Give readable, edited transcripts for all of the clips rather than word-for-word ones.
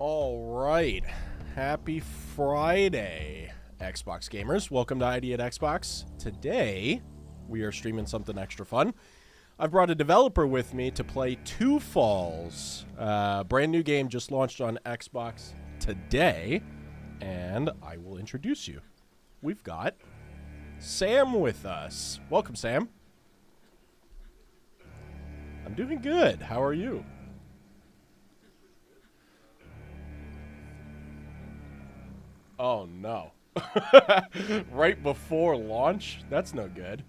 All right. Happy Friday, Xbox gamers. Welcome to ID at Xbox. Today, we are streaming something extra fun. I've brought a developer with me to play Two Falls. Brand new game just launched on Xbox today, and I will introduce you. We've got Sam with us. Welcome, Sam. I'm doing good. How are you? Oh, no. Right before launch? That's no good.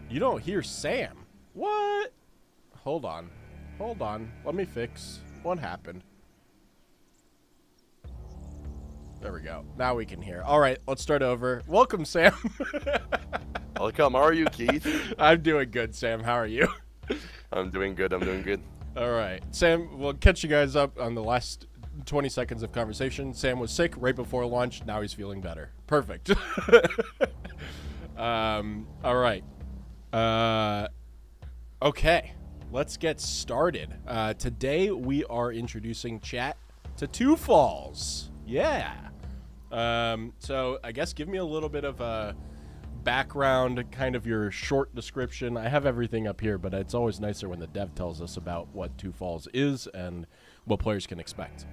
You don't hear Sam. What? Hold on. Hold on. Let me fix what happened. There we go. Now we can hear. All right, let's start over. Welcome, Sam. Welcome. How are you, Keith? I'm doing good, Sam. How are you? I'm doing good. All right. Sam, we'll catch you guys up on the last 20 seconds of conversation. Sam was sick right before lunch. Now he's feeling better. Perfect. All right. Okay. Let's get started. Today we are introducing chat to Two Falls. Yeah. So I guess give me a little bit of a background, kind of your short description. I have everything up here, but it's always nicer when the dev tells us about what Two Falls is and what players can expect.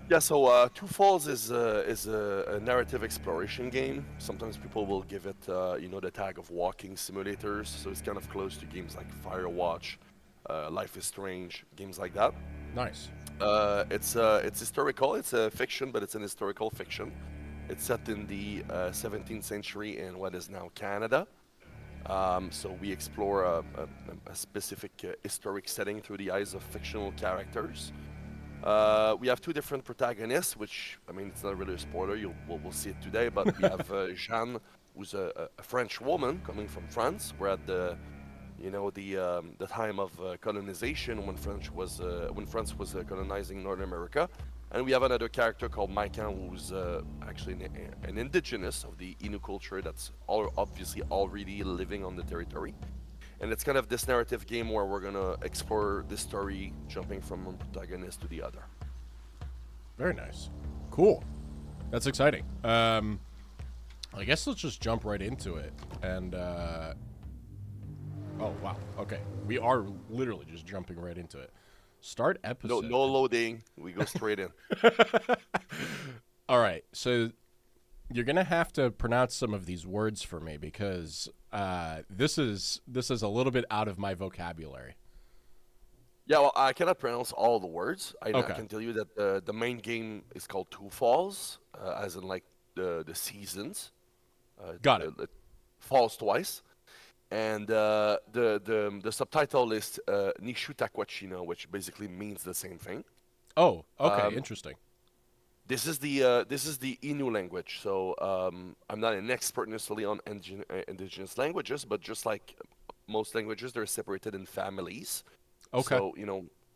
Yeah. So Two Falls is a narrative exploration game. Sometimes people will give it, the tag of walking simulators. So it's kind of close to games like Firewatch, Life is Strange, games like that. Nice. It's historical. It's a fiction, but it's an historical fiction. It's set in the 17th century in what is now Canada. So we explore a specific historic setting through the eyes of fictional characters. We have two different protagonists, which, I mean, it's not really a spoiler. We'll see it today. But we have Jeanne, who's a French woman coming from France. We're at the time of colonization when France was colonizing North America. And we have another character called Maikan, who's actually an indigenous of the Innu culture that's obviously already living on the territory. And it's kind of this narrative game where we're going to explore this story, jumping from one protagonist to the other. Very nice. Cool. That's exciting. I guess let's just jump right into it. And, oh, wow. Okay. We are literally just jumping right into it. Start episode. No loading. We go straight in. All right. So you're going to have to pronounce some of these words for me because this is a little bit out of my vocabulary. Yeah, well, I cannot pronounce all the words. I Okay. can tell you that the main game is called Two Falls, as in like the seasons. Got it. Falls twice. And the subtitle is Nishu Takwachina, which basically means the same thing. Oh, okay. Interesting. This is the Innu language. So I'm not an expert necessarily on indigenous languages, but just like most languages, they're separated in families. Okay. So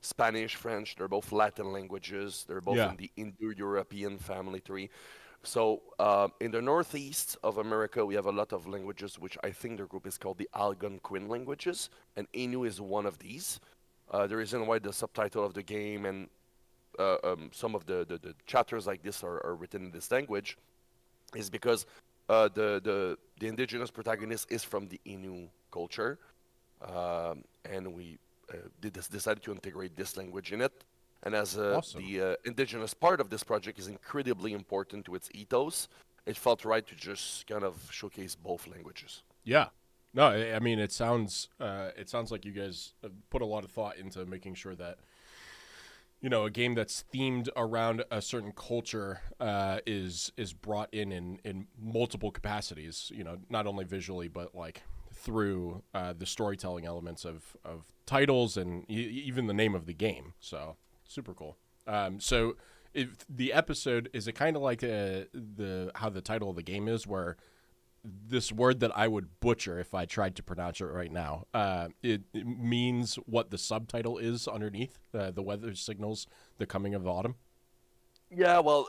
Spanish, French, they're both Latin languages. They're both Yeah. in the Indo-European family tree. So in the northeast of America, we have a lot of languages, which I think their group is called the Algonquin languages, and Innu is one of these. The reason why the subtitle of the game and some of the chapters like this are written in this language is because the indigenous protagonist is from the Innu culture, and we decided to integrate this language in it. And as Awesome. the indigenous part of this project is incredibly important to its ethos, it felt right to just kind of showcase both languages. Yeah. No, I mean it sounds like you guys put a lot of thought into making sure that a game that's themed around a certain culture is brought in multiple capacities. Not only visually but like through the storytelling elements of titles and even the name of the game. So super cool. So if the episode is it kind of like how the title of the game is, where this word that I would butcher if I tried to pronounce it right now, it means what the subtitle is underneath. The weather signals the coming of autumn. Yeah, well,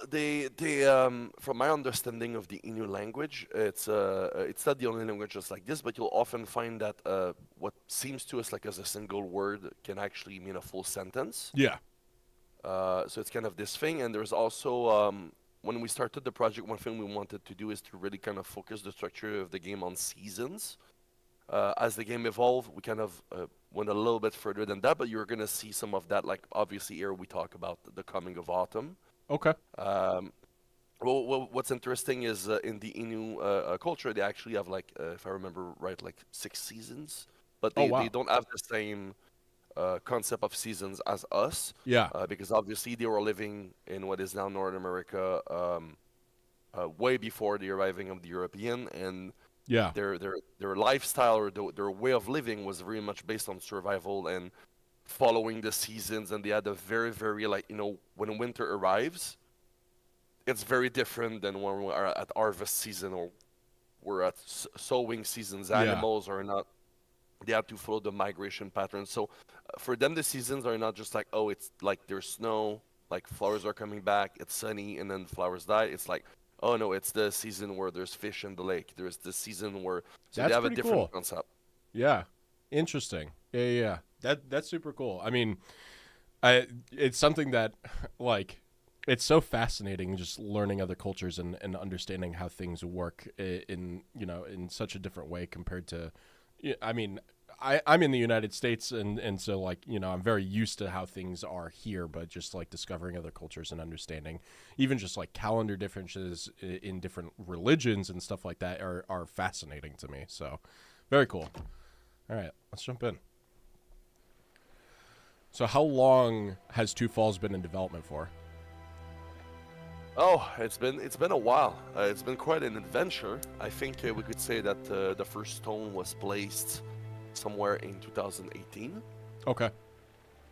from my understanding of the Innu language, it's not the only language just like this, but you'll often find that what seems to us like as a single word can actually mean a full sentence. Yeah. So it's kind of this thing, and there's also when we started the project, one thing we wanted to do is to really kind of focus the structure of the game on seasons. As the game evolved, we kind of went a little bit further than that, but you're gonna see some of that. Like obviously here we talk about the coming of autumn. Okay. Um, what's interesting is in the Innu culture, they actually have like, if I remember right, like 6 seasons, but Oh they wow. don't have the same concept of seasons as us, Yeah. because obviously they were living in what is now North America way before the arriving of the European, and Yeah. their lifestyle or their way of living was very much based on survival and following the seasons, and they had a very very like when winter arrives, it's very different than when we are at harvest season or we're at sowing seasons. Yeah. Animals are not, they have to follow the migration pattern. So for them, the seasons are not just like, oh, it's like there's snow, like flowers are coming back, it's sunny, and then flowers die. It's like, oh no, it's the season where there's fish in the lake. There's the season where, so they That's have a pretty different cool. concept. Yeah. Interesting. Yeah, yeah, yeah. That's super cool. I mean, it's something that like it's so fascinating just learning other cultures and understanding how things work in in such a different way compared to I mean, I'm in the United States and so like, I'm very used to how things are here, but just like discovering other cultures and understanding even just like calendar differences in different religions and stuff like that are fascinating to me. So, very cool. All right, let's jump in. So how long has Two Falls been in development for? Oh, it's been a while. It's been quite an adventure. I think we could say that the first stone was placed somewhere in 2018. Okay.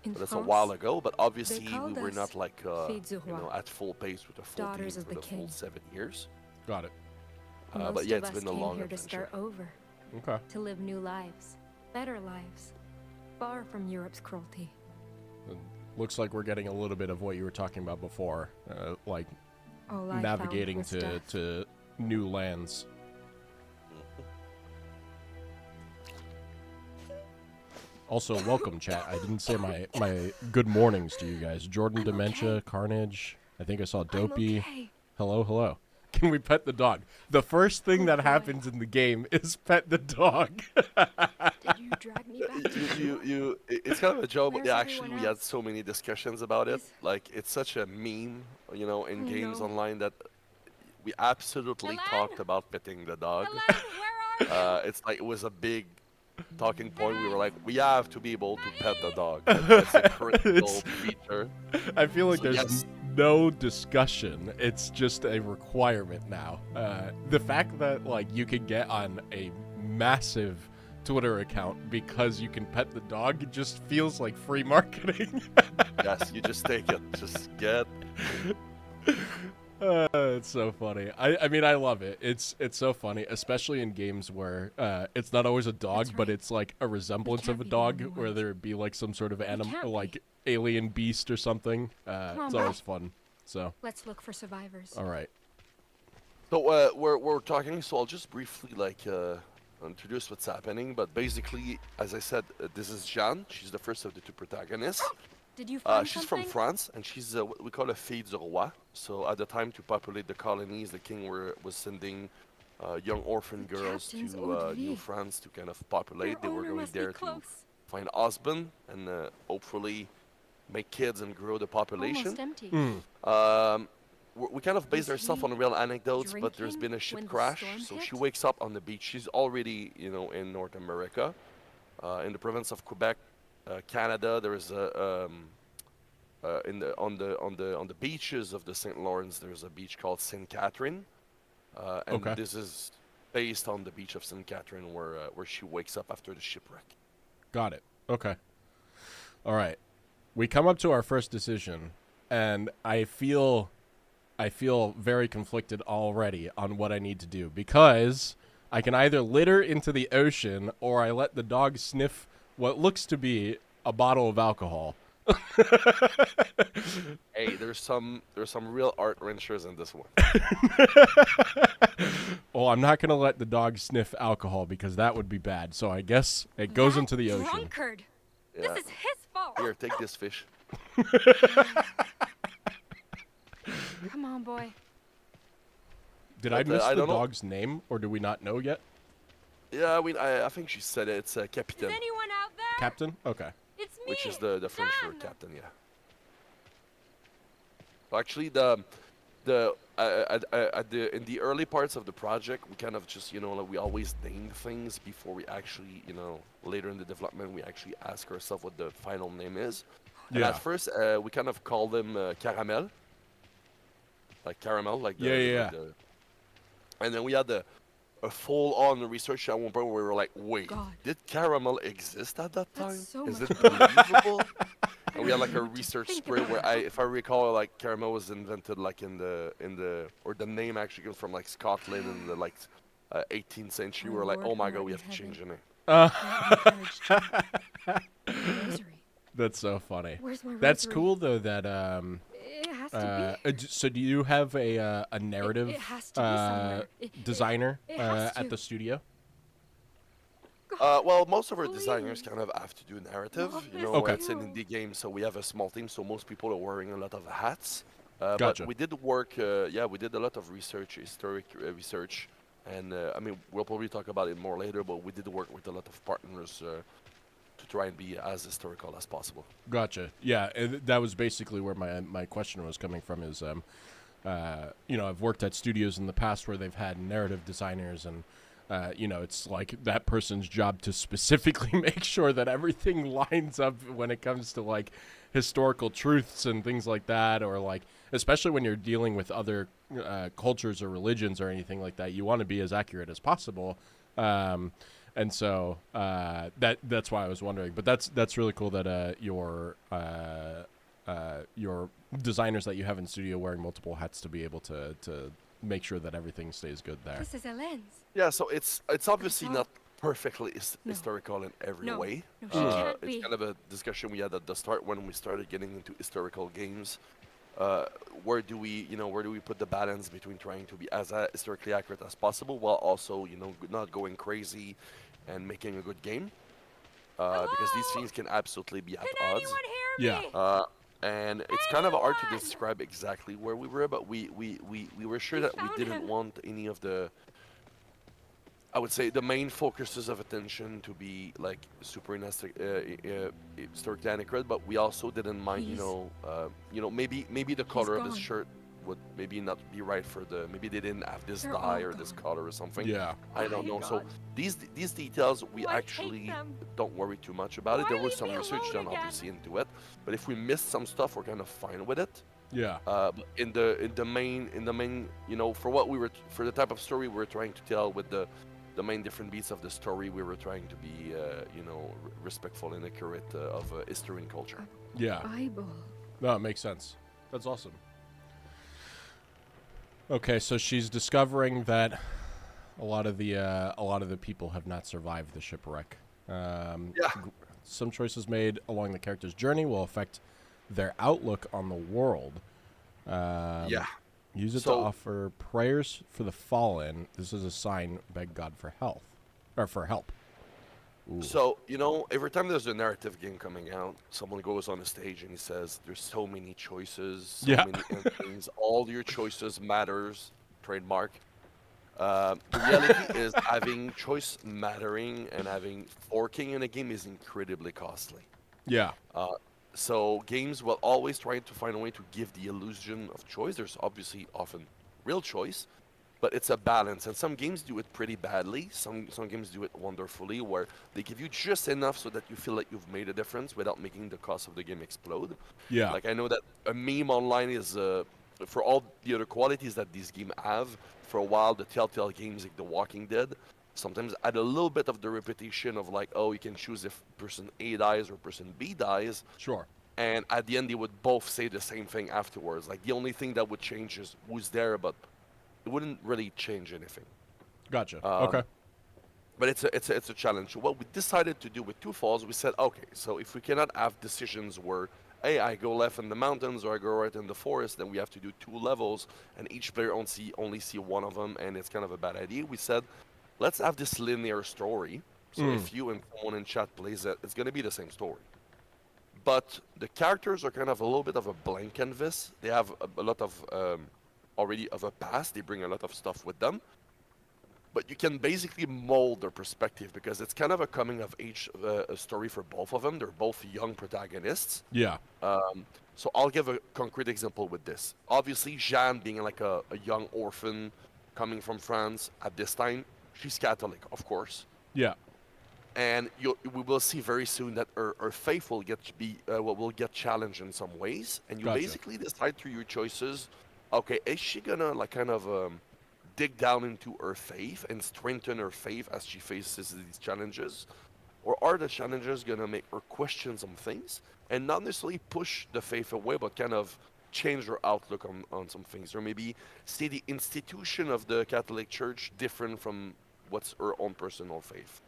In But that's a France, while ago. But they obviously, we called were us not like Filles du Roi, at full pace with a full team daughters of for the the full king. 7 years. Got it. Most But yeah, of it's us been a came long here to adventure. start over, Okay. to live new lives, better lives, far from Europe's cruelty. Looks like we're getting a little bit of what you were talking about before, like All I navigating found was death. to new lands. Also, welcome, chat. I didn't say my good mornings to you guys. Jordan I'm Dementia, okay. Carnage. I think I saw I'm Dopey. okay. Hello, hello. Can we pet the dog? The first thing Good that boy. happens in the game is pet the dog. Did you drag me back to It's kind of a joke, but Where's yeah, actually, everyone we had else? so many discussions about it. Is- Like, it's such a meme, in Oh, games no. online that we absolutely Helen? talked about petting the dog. Helen, where are you? It's like it was a big talking point. We were like, we have to be able to pet the dog. That's a critical It's- feature. I feel like So there's yes. no discussion. It's just a requirement now. The fact that like you can get on a massive Twitter account because you can pet the dog just feels like free marketing. Yes, you just take it. Just get. It's so funny. I mean I love it. It's so funny, especially in games where it's not always a dog, That's but right. it's like a resemblance can't of a be the only dog, where ones. there be like some sort of can't animal, be. like alien beast or something. It's on, always fun. So, Let's look for survivors. all right. So we're talking. So I'll just briefly introduce what's happening. But basically, as I said, this is Jeanne. She's the first of the two protagonists. Did you find She's something? from France, and she's what we call a fille du roi. So at the time, to populate the colonies, the king was sending young orphan The girls captain's to eau de New vie. France to kind of populate. Their They were owner going must be there to close. find husband and hopefully make kids and grow the population. Almost empty. We kind of based Was ourselves he on real anecdotes, but there's drinking been a ship when the crash, storm so hit? she wakes up on the beach. She's already, in North America, in the province of Quebec, Canada. There is on the beaches of the St. Lawrence. There's a beach called St. Catherine, and Okay. this is based on the beach of St. Catherine, where she wakes up after the shipwreck. Got it. Okay. All right. We come up to our first decision, and I feel very conflicted already on what I need to do, because I can either litter into the ocean or I let the dog sniff what looks to be a bottle of alcohol. Hey, there's some real art wrenchers in this one. Well, I'm not gonna let the dog sniff alcohol because that would be bad. So I guess it goes That into the ocean. drunkard. Yeah. This is his fault. Here, take this fish. Come on, boy. Did I But, miss I the don't know. dog's name, or do we not know yet? Yeah, I mean, I think she said it. It's Is Capitaine, anyone out there? Captain? Okay. It's me. which is the French for Dan. captain. Yeah. So actually, in the early parts of the project, we kind of just like, we always name things before we actually later in the development we actually ask ourselves what the final name is. And Yeah. at first, we kind of call them caramel, like caramel, like Yeah. and then we had a full-on research at one point where we were like, wait, God. did caramel exist at that time? That's so Is much it believable? And we had like a to research think sprint where about. if I recall, like caramel was invented like or the name actually comes from like Scotland in the 18th century. Our We're like, Lord oh my who god, art we in have to change the heaven. name. Grant me courage to- Rosary. That's so funny. Where's my That's rosary? cool though. That It has to be. so do you have a narrative it has to be somewhere. designer it has at to. the studio? Well, most of our Please. designers kind of have to do narrative. Love You know, Okay. it's an indie game, so we have a small team, so most people are wearing a lot of hats. Gotcha. But we did work, we did a lot of research, historic research, and I mean, we'll probably talk about it more later, but we did work with a lot of partners to try and be as historical as possible. Gotcha. Yeah, and that was basically where my question was coming from. Is I've worked at studios in the past where they've had narrative designers, and it's like that person's job to specifically make sure that everything lines up when it comes to like historical truths and things like that, or like especially when you're dealing with other cultures or religions or anything like that, you want to be as accurate as possible. And so that's why I was wondering. But that's really cool that your designers that you have in studio wearing multiple hats to be able to make sure that everything stays good there. This is a lens. Yeah, so it's obviously all. not perfectly No. historical in every No. way. No, she can't be. It's kind of a discussion we had at the start when we started getting into historical games. Where do we put the balance between trying to be as historically accurate as possible while also, not going crazy and making a good game? Because these Hello? things can absolutely be at Can odds. anyone Yeah. hear me? And it's kind of hard to Anyone? describe exactly where we were, but we were sure We that we found didn't him. want any of the, I would say, the main focuses of attention to be like super historically accurate, but we also didn't mind, maybe the color of his gone. shirt would maybe not be right for maybe they didn't have this They're dye all or this gone. color or something. Yeah. I don't My know. So God. these details we Oh, I hate actually them. don't worry too much about it. Why There was leave some me research alone done again? obviously into it, but if we missed some stuff, we're kind of fine with it. Yeah. But in the main, for the type of story we were trying to tell with the main different beats of the story, we were trying to be respectful and accurate of history and culture. Yeah. Bible. No, it makes sense. That's awesome. Okay, so she's discovering that a lot of the people have not survived the shipwreck. Yeah. Some choices made along the character's journey will affect their outlook on the world. Yeah. Use it to So- offer prayers for the fallen. This is a sign. Beg God for help. Ooh. So, every time there's a narrative game coming out, someone goes on the stage and he says, there's so many choices, so Yeah. many endings, all your choices matters, trademark. The reality is having choice mattering and having forking in a game is incredibly costly. Yeah. So games will always try to find a way to give the illusion of choice. There's obviously often real choice, but it's a balance. And some games do it pretty badly. Some games do it wonderfully, where they give you just enough so that you feel like you've made a difference without making the cost of the game explode. Yeah. Like I know that a meme online is for all the other qualities that these games have. For a while, the Telltale games like The Walking Dead sometimes add a little bit of the repetition of like, oh, you can choose if person A dies or person B dies. Sure. And at the end, they would both say the same thing afterwards. Like the only thing that would change is who's there, but it wouldn't really change anything. Gotcha. Um, Okay. But it's a challenge. What we decided to do with Two Falls, we said, okay, so if we cannot have decisions where hey, I go left in the mountains or I go right in the forest, then we have to do 2 levels, and each player only see one of them, and it's kind of a bad idea. We said, let's have this linear story. So if you and someone in chat plays it, it's going to be the same story. But the characters are kind of a little bit of a blank canvas. They have a lot of already of a past. They bring a lot of stuff with them. But you can basically mold their perspective because it's kind of a coming of age story for both of them. They're both young protagonists. Yeah. So I'll give a concrete example with this. Obviously, Jeanne being like a young orphan coming from France at this time, she's Catholic, of course. Yeah. And we will see very soon that her faith will get challenged in some ways, and you Gotcha. basically decide through your choices. Okay, is she gonna like kind of dig down into her faith and strengthen her faith as she faces these challenges, or are the challenges gonna make her question some things and not necessarily push the faith away, but kind of change her outlook on some things, or maybe see the institution of the Catholic Church different from what's her own personal faith.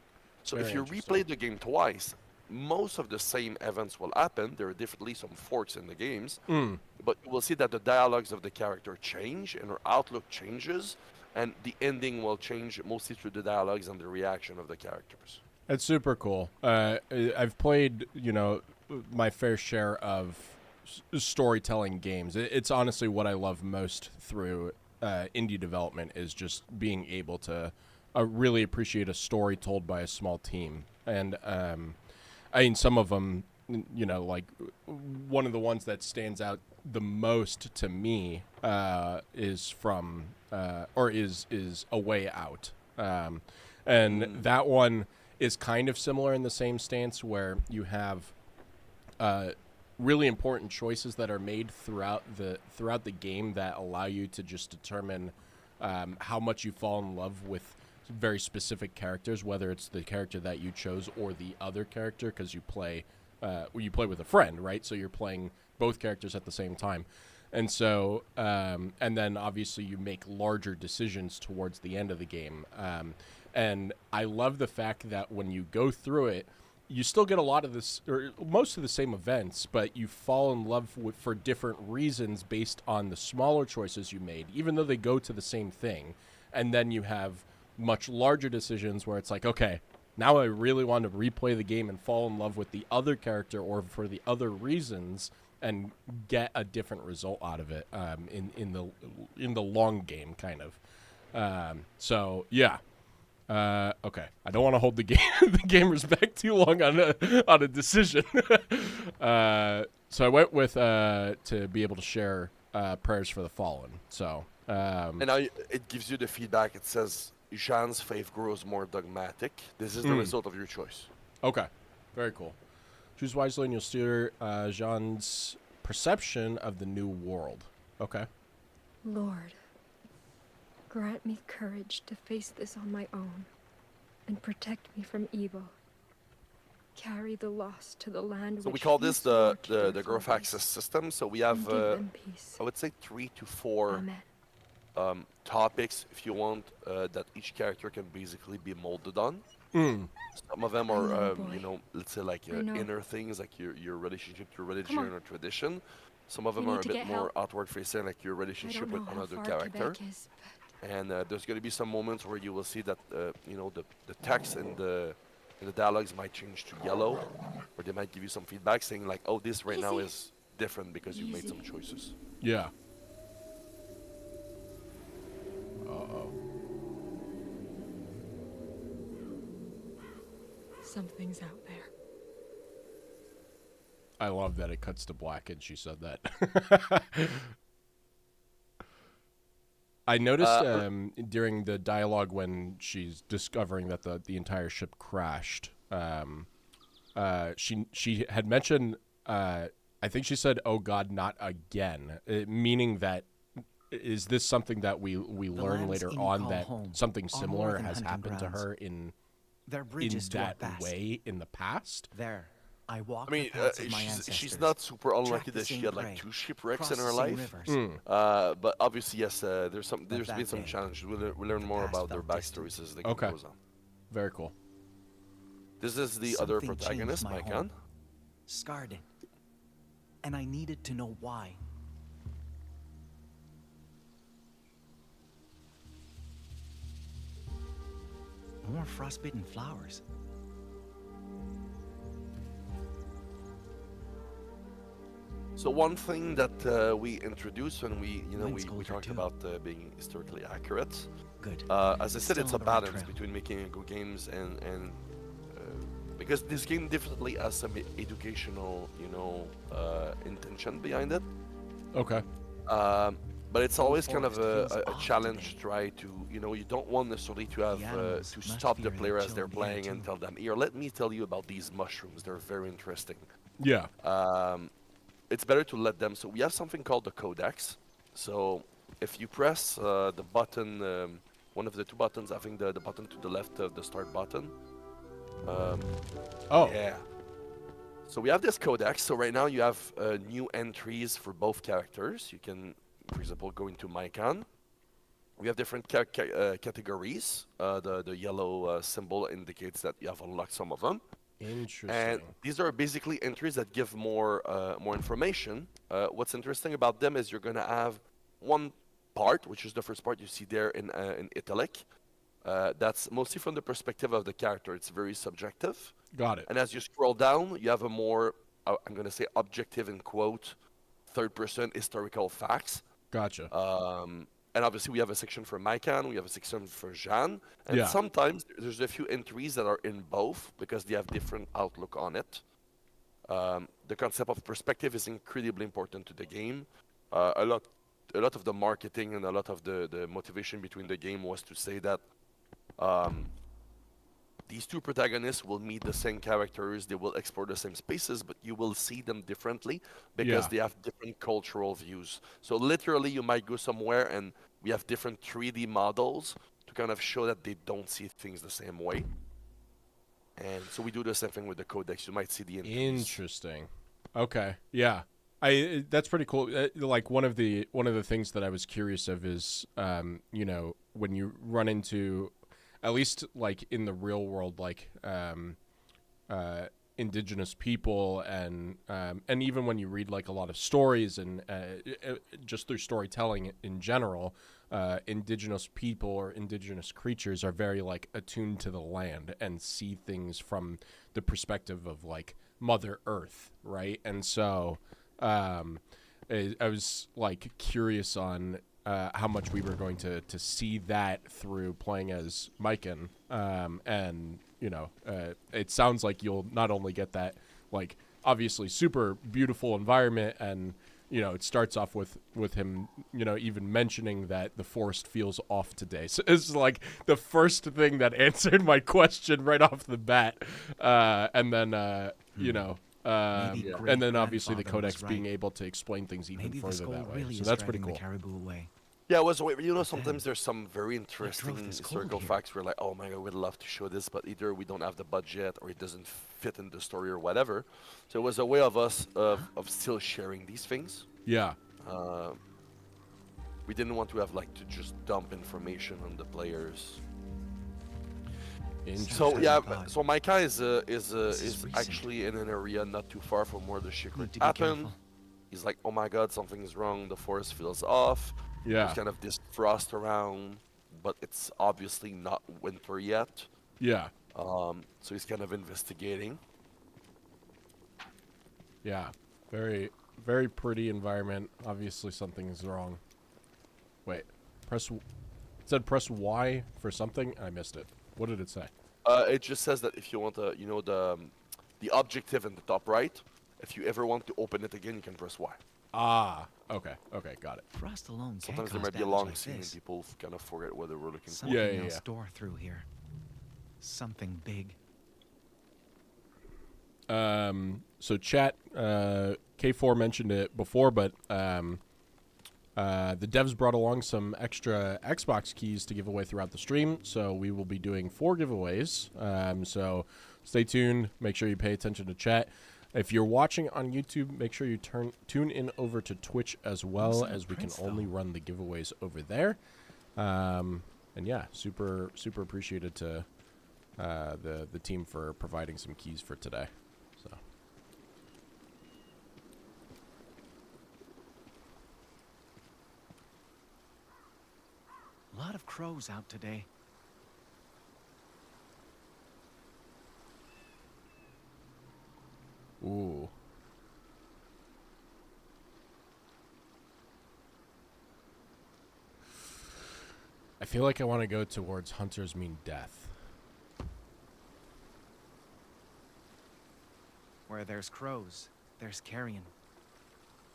So Very if you interesting. replay the game twice, most of the same events will happen. There are definitely some forks in the games, but you will see that the dialogues of the character change and her outlook changes, and the ending will change mostly through the dialogues and the reaction of the characters. It's super cool. I've played, my fair share of storytelling games. It's honestly what I love most through indie development is just being able to really appreciate a story told by a small team. And I mean, some of them, like one of the ones that stands out the most to me is from or is A Way Out, and that one is kind of similar in the same stance where you have really important choices that are made throughout the game that allow you to just determine how much you fall in love with very specific characters, whether it's the character that you chose or the other character, because you play with a friend, right? So you're playing both characters at the same time. And so, and then obviously you make larger decisions towards the end of the game. And I love the fact that when you go through it, you still get a lot of this, or most of the same events, but you fall in love with for different reasons based on the smaller choices you made, even though they go to the same thing. And then you have much larger decisions where it's like, okay, now I really want to replay the game and fall in love with the other character or for the other reasons and get a different result out of it in the long game, kind of. So yeah. Okay, I don't want to hold the gamers back too long on a decision. So I went with to be able to share prayers for the fallen. So And now it gives you the feedback. It says Jean's faith grows more dogmatic. This is the result of your choice. okay, very cool. Choose wisely and you'll steer Jean's perception of the new world. Okay. Lord, grant me courage to face this on my own and protect me from evil. Carry the lost to the land So we which call you this swore the to their the growth fathers, access system. So we and have give them peace. I would say 3 to 4 Amen. topics, if you want, that each character can basically be molded on. Some of them I are, know, boy. let's say like I know. inner things, like your relationship to religion on. or tradition. Some of You them are need a to bit get more help. outward facing, like your I relationship don't know with how another far character. Quebec is, but And there's going to be some moments where you will see that, the text and the dialogues might change to yellow, or they might give you some feedback saying like, oh, this right now Easy. is different because you've made some Easy. choices. Yeah. Uh-oh. something's out there. I love that it cuts to black and she said that. I noticed during the dialogue when she's discovering that the entire ship crashed, she had mentioned, I think she said, "Oh God, not again," meaning that is this something that we learn lands later you on call that home something are similar more than has hunting happened to grounds. her in Their bridges to our that past. way in the past? There, I walk I mean, the paths of my ancestors. she's not super unlucky track the that she same had like prey, 2 shipwrecks cross in the her same life. rivers. But obviously, yes, there's been that some day, challenges. We learn the more past about their felt distant. backstories as the game Okay. goes on. Very cool. This is the other Something protagonist, changed my Maikan. home. Scarred it. and I needed to know why. More frostbitten flowers. So one thing that we introduced when we Mine's we colder talked too. about being historically accurate. Good. As I said, Still it's on a the right balance trail. between making good games and because this game definitely has some educational intention behind it. Okay. But it's always kind of forest feels a off challenge today. to try to, you don't want necessarily to have animals to must stop the fear the player as chill they're of the air, playing and too. tell them, here, let me tell you about these mushrooms. They're very interesting. Yeah. It's better to let them. So we have something called the codex. So if you press the button, one of the two buttons, I think the button to the left of the start button. Oh. Yeah. So we have this codex. So right now you have new entries for both characters. You can, for example, go into Mycon. We have different categories. The yellow symbol indicates that you have unlocked some of them. Interesting. And these are basically entries that give more information. What's interesting about them is you're gonna have one part, which is the first part you see there in italic. That's mostly from the perspective of the character. It's very subjective. Got it. And as you scroll down, you have a more, I'm gonna say, objective in quote, third-person historical facts. Gotcha. And obviously we have a section for Mycon, we have a section for Jean, and Yeah. sometimes there's a few entries that are in both because they have different outlook on it. The concept of perspective is incredibly important to the game. A lot of the marketing and a lot of the motivation between the game was to say that these two protagonists will meet the same characters, they will explore the same spaces, but you will see them differently because Yeah. they have different cultural views. So literally, you might go somewhere and we have different 3D models to kind of show that they don't see things the same way. And so we do the same thing with the codex. You might see the entries. Interesting. Okay. Yeah. That's pretty cool. Like one of the things that I was curious of is when you run into, at least like in the real world, like indigenous people and even when you read like a lot of stories and just through storytelling in general, indigenous people or indigenous creatures are very like attuned to the land and see things from the perspective of like Mother Earth, right? And so I was like curious on how much we were going to see that through playing as Mycon, and it sounds like you'll not only get that like obviously super beautiful environment, and it starts off with him even mentioning that the forest feels off today. So it's like the first thing that answered my question right off the bat, and then Maybe and then obviously the great-grandfather was codex being right. able to explain things even Maybe this further gold that way. really So is that's pretty driving cool. the caribou away. Yeah, sometimes there's some very interesting this cold historical here. facts where like, oh my god, we'd love to show this, but either we don't have the budget or it doesn't fit in the story or whatever. So it was a way of us of still sharing these things. Yeah. We didn't want to have like to just dump information on the players. Interesting. So Sounds yeah, like God. so Micah is is recent. actually in an area not too far from where the shit Need to be happened. careful. He's like, oh my god, something's wrong. The forest feels off. Yeah. There's kind of this frost around, but it's obviously not winter yet. Yeah. So he's kind of investigating. Yeah. Very, very pretty environment. Obviously something is wrong. Wait. It said press Y for something. I missed it. What did it say? It just says that if you want to, the objective in the top right, if you ever want to open it again, you can press Y. Ah. Okay. Okay. Got it. Frost alone can't Sometimes there cause might be a damage long like scene and this. people kind of forget what they were looking for. Something Yeah. else tore through here. Something big. So chat, K4 mentioned it before, but the devs brought along some extra Xbox keys to give away throughout the stream. So we will be doing 4 giveaways. So stay tuned. Make sure you pay attention to chat. If you're watching on YouTube, make sure you tune in over to Twitch as well, Looks like a as we can prince, only though. run the giveaways over there. And yeah, super appreciated to the team for providing some keys for today. So of crows out today. Ooh. I feel like I want to go towards hunters mean death. Where there's crows, there's carrion.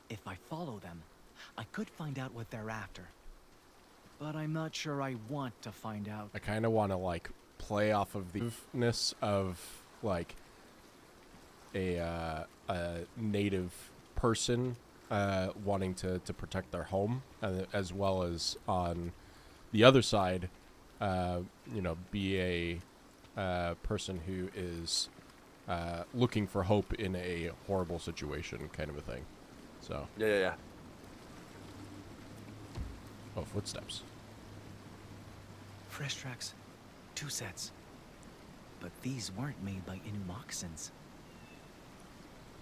If I follow them, I could find out what they're after. But I'm not sure I want to find out. I kind of want to like play off of the ness of like a native person wanting to protect their home, as well as on the other side, you know, be a person who is looking for hope in a horrible situation, kind of a thing. So. Yeah. Oh, footsteps. Fresh tracks. 2 sets. But these weren't made by Inu moccasins.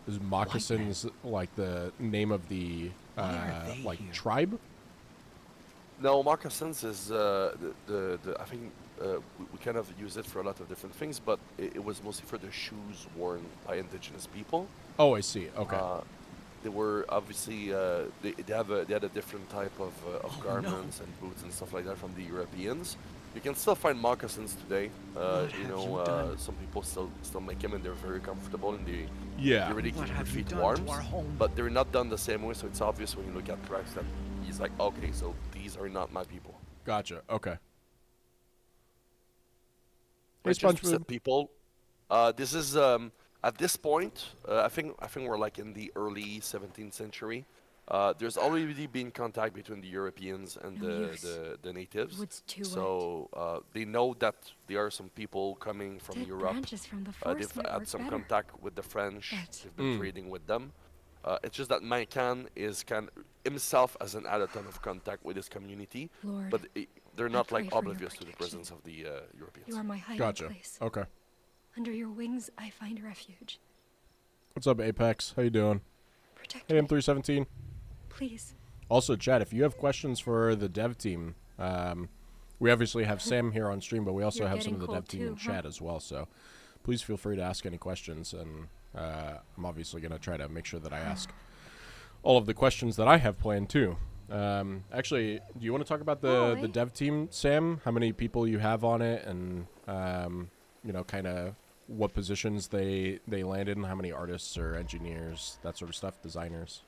Is moccasins like the name of the Why are they like here? tribe? No, moccasins is the I think we kind of use it for a lot of different things, but it was mostly for the shoes worn by indigenous people. Oh, I see. Okay. They were obviously they had a different type of garments and boots and stuff like that from the Europeans. You can still find moccasins today. What You have you know, done? some people still make them, and they're very comfortable, and they Yeah. really What keep your have you feet done warm. to our home? But they're not done the same way, so it's obvious when you look at tracks that he's like, okay, so these are not my people. Gotcha. Okay. Hey, Right, just to SpongeBob. set people. This is at this point. I think we're like in the early 17th century. There's already been contact between the Europeans and No use. the natives. Wood's too So they know that there are some people coming from Dead Europe. branches from the forest They've might had work some better. contact with the French. But- They've been trading with them. It's just that Mankan is himself has had a ton of contact with his community, Lord, but they're not pray like for your oblivious to the protection. presence of the Europeans. you are my hiding Gotcha. place. Okay. Under your wings, I find refuge. What's up, Apex? How you doing? Protect Hey, me, M317. please. Also, Chad, if you have questions for the dev team, we obviously have Sam here on stream, but we also You're have some of getting the dev cold team in too, huh? chat as well. So please feel free to ask any questions, and I'm obviously going to try to make sure that I ask all of the questions that I have planned too. Actually, do you want to talk about the Boy. dev team, Sam? How many people you have on it, and you know, kind of what positions they landed, and how many artists or engineers, that sort of stuff, designers.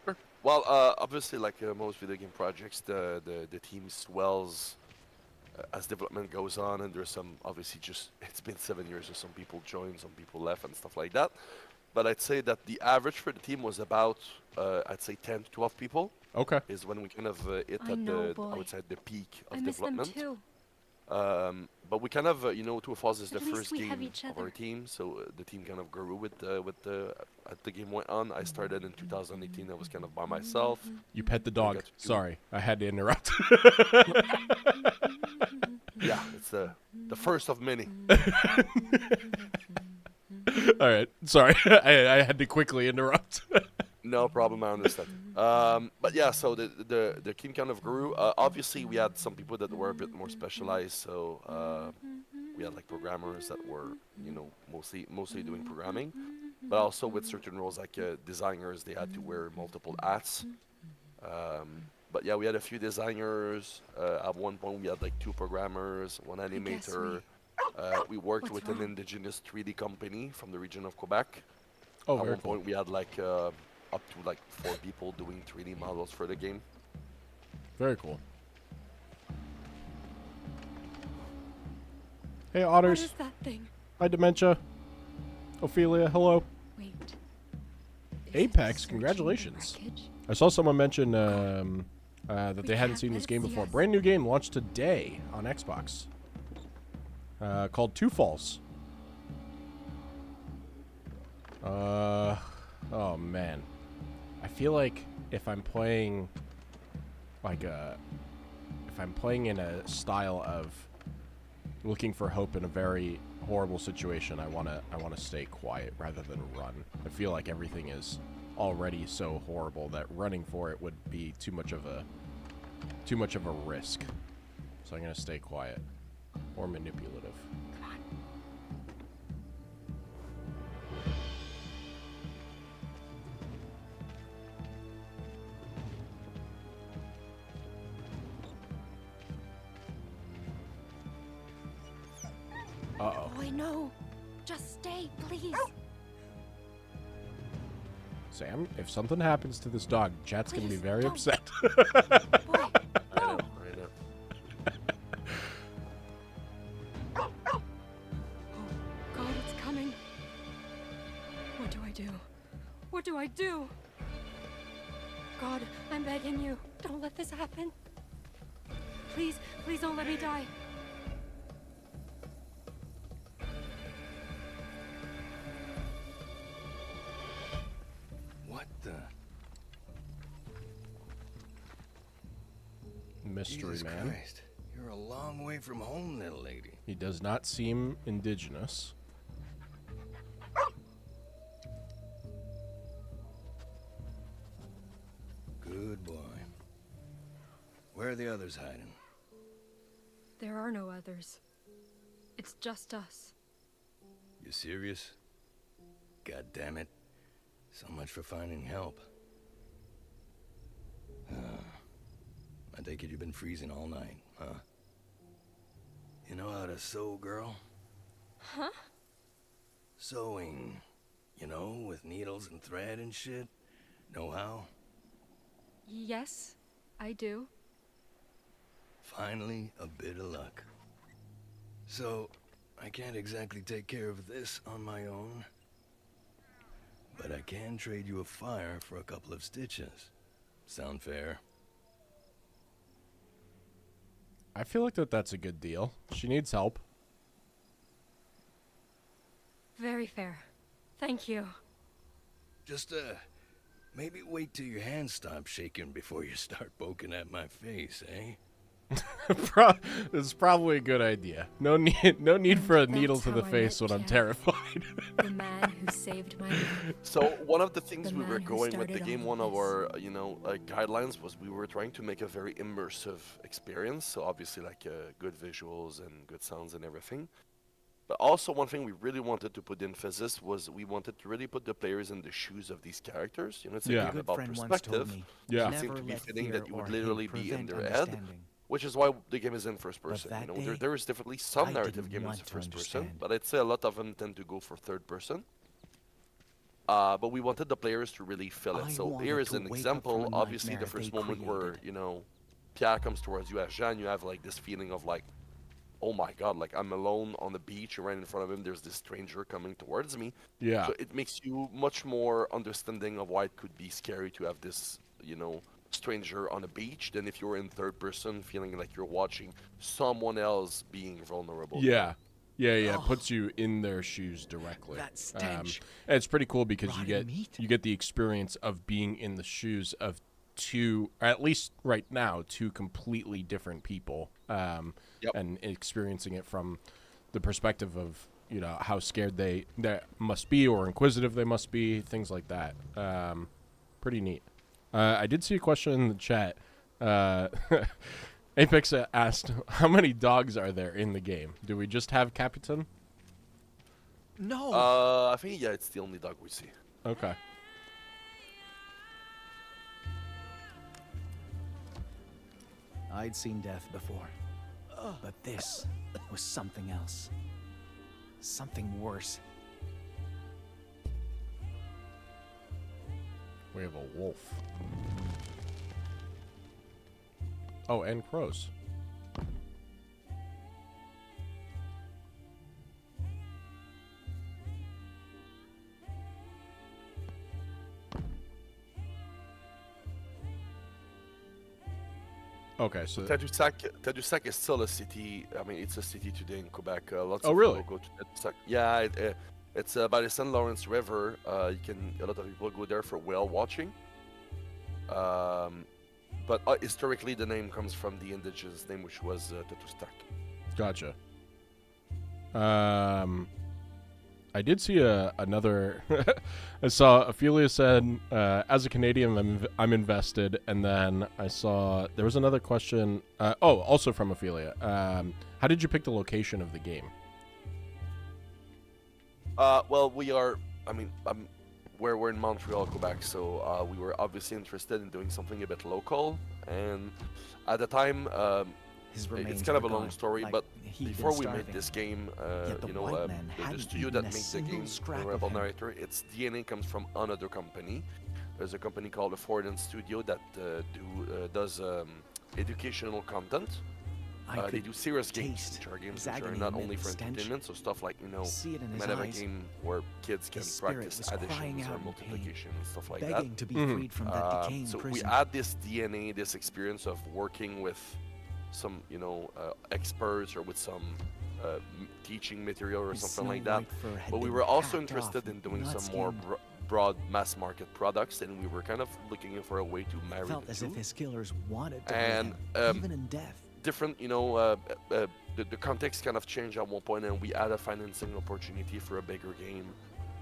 Sure. Well, obviously, like most video game projects, the team swells as development goes on, and there's some obviously just it's been 7 years, so some people joined, some people left, and stuff like that. But I'd say that the average for the team was about I'd say 10 to 12 people Okay. is when we kind of hit I at know, I boy. would say the peak of I miss them development. too. But we kind of, you know, Two of Us is At the least first we have game each of our other. team, so the team kind of grew with as the game went on. I started in 2018. I was kind of by myself. You pet the dog. got to do- Sorry, I had to interrupt. Yeah, it's the first of many. All right, sorry, I had to quickly interrupt. No problem, I understand. But yeah, so the team kind of grew. Obviously, we had some people that were a bit more specialized. So we had like programmers that were, you know, mostly doing programming, but also with certain roles like designers, they had to wear multiple hats. But yeah, we had a few designers. At one point, we had like 2 programmers, 1 guess animator. We worked What's with an wrong? indigenous 3D company from the region of Quebec. Oh, At very one cool. point, we had like up to like 4 people doing 3D models for the game. Very cool. Hey, What Otters. is that thing? Hi, Dementia. Ophelia, hello. Wait. Is it Apex, searching the congratulations. wreckage? I saw someone mention that We they hadn't can't seen let this it game see before. us. Brand new game launched today on Xbox. Called Two Falls. Oh man, I feel like if I'm playing in a style of looking for hope in a very horrible situation, I wanna stay quiet rather than run. I feel like everything is already so horrible that running for it would be too much of a risk. So I'm going to stay quiet. Or manipulative. Come on. Uh-oh. Boy, no. Just stay, please. Sam, if something happens to this dog, chat's going to be Please, very don't. upset. Boy, I no. know. I know. Oh, God, it's coming. What do I do? What do I do? God, I'm begging you. Don't let this happen. Please, please don't let me die. What the? Mystery Jesus man. Christ. You're a long way from home, little lady. He does not seem indigenous. Good boy. Where are the others hiding? There are no others. It's just us. You serious? God damn it. So much for finding help. I take it you've been freezing all night, huh? You know how to sew, girl? Huh? Sewing. You know, with needles and thread and shit. Know how? Yes, I do. Finally, a bit of luck. So, I can't exactly take care of this on my own. But I can trade you a fire for a couple of stitches. Sound fair? I feel like that's a good deal. She needs help. Very fair. Thank you. Just, maybe wait till your hands stop shaking before you start poking at my face, eh? This is probably a good idea. No need for a needle That's to the how I face met when I'm Jack. terrified. The man who saved my life. So one of the things The we were man who going with the started game, all one of of this. our guidelines was we were trying to make a very immersive experience. So obviously like good visuals and good sounds and everything. But also one thing we really wanted to put emphasis was we wanted to really put the players in the shoes of these characters. You know, it's a Yeah. A game good about friend once told perspective. me, Yeah. It seemed never to be let fitting fear that you would or literally hate be in prevent their head. understanding. Which is why the game is in first person. that You know, day, there is definitely some I narrative didn't games in want to first person, understand. but I'd say a lot of them tend to go for third person. But we wanted the players to really feel it. I So wanted here is to an wake up example. from a Obviously, the nightmare first they moment where created. you know Pierre comes towards you as Jean, you have like this feeling of like, oh my god, like I'm alone on the beach, and right in front of him there's this stranger coming towards me. Yeah. So it makes you much more understanding of why it could be scary to have this, you know, stranger on a beach than if you're in third person feeling like you're watching someone else being vulnerable. Yeah. Yeah, yeah. It Ugh. puts you in their shoes directly. That stench. And it's pretty cool because you Rotting get meat. you get the experience of being in the shoes of two, or at least right now, two completely different people. Yep. And experiencing it from the perspective of, you know, how scared they must be or inquisitive they must be, things like that. Pretty neat. I did see a question in the chat. Apex asked, how many dogs are there in the game? Do we just have Capitan? No! I think yeah, it's the only dog we see. Okay. I'd seen death before. But this was something else. Something worse. We have a wolf. Oh, and crows. Okay, so Tadoussac is still a city. I mean, it's a city today in Quebec. Lots Oh, of really? people go to Tadoussac. Yeah, it's by the St. Lawrence River. A lot of people go there for whale watching. But historically, the name comes from the indigenous name, which was Tadoussac. gotcha. I did see another. I saw Ophelia said, "As a Canadian, I'm invested," and then I saw there was another question. Also from Ophelia. How did you pick the location of the game? Well, we are. I mean, we're in Montreal, Quebec, so we were obviously interested in doing something a bit local. And at the time, His it's remains kind of a were long gone, story, like but he'd been before we made starving. this game, Yet the you know, white man the hadn't studio eaten that a made the single game, scrap the of Rebel him. Narrator, its DNA comes from another company. There's a company called the Forden Studio that does educational content. They could do serious games, taste which are games his which are agony not amid only the for stench. entertainment, so stuff like, you know, See it in you his might have a eyes. game where kids can His spirit practice was crying additions out or in pain, multiplication and stuff like that. begging to be freed from that decaying So prison. we add this DNA, this experience of working with some, you know, experts or with some teaching material or His something like snow that. white fur had But we been were also hacked interested off, in doing not some more skinned. broad mass market products, and we were kind of looking for a way to marry Felt the as two. if his killers wanted to And, hurt him, even in death. Different, you know, the context kind of changed at one point, and we had a financing opportunity for a bigger game.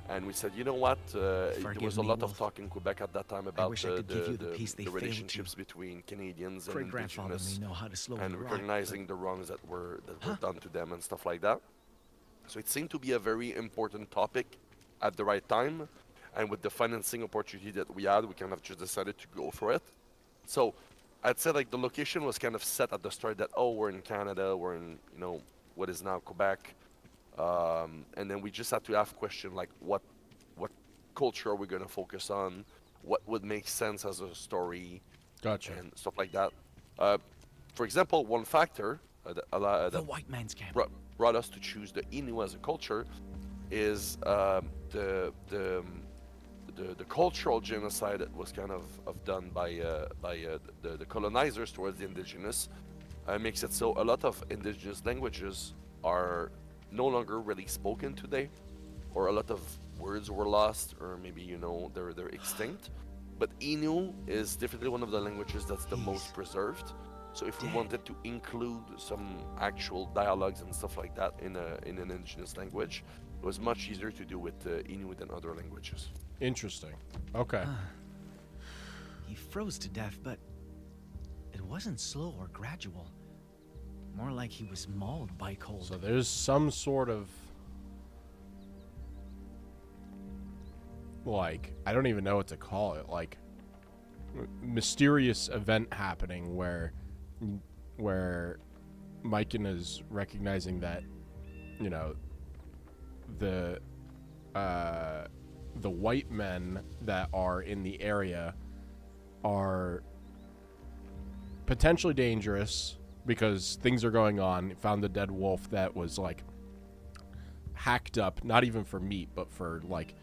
And we said, you know what? There Forgive was a me, lot Wolf. of talk in Quebec at that time about wish I could give you the peace they failed to. relationships between Canadians and Great grandfather Indigenous, may know how to slow and the rot, recognizing the wrongs that were done to them and stuff like that. So it seemed to be a very important topic at the right time, and with the financing opportunity that we had, we kind of just decided to go for it. So I'd say like the location was kind of set at the start that, oh, we're in Canada, we're in, you know, what is now Quebec, and then we just had to ask question like what culture are we going to focus on, what would make sense as a story, Gotcha. and stuff like that. For example, one factor The that white man's camp. brought us to choose the Innu as a culture is the cultural genocide that was kind of done by the colonizers towards the indigenous. Makes it so a lot of indigenous languages are no longer really spoken today, or a lot of words were lost, or maybe, you know, they're extinct. But Innu is definitely one of the languages that's the most preserved. So if we wanted to include some actual dialogues and stuff like that in an indigenous language, it was much easier to do with Innu than other languages. Interesting. Okay. He froze to death, but it wasn't slow or gradual. More like he was mauled by cold. So there's some sort of, like, I don't even know what to call it, like mysterious event happening where Mikan is recognizing that, you know, the white men that are in the area are potentially dangerous because things are going on. Found a dead wolf that was like hacked up, not even for meat, but for like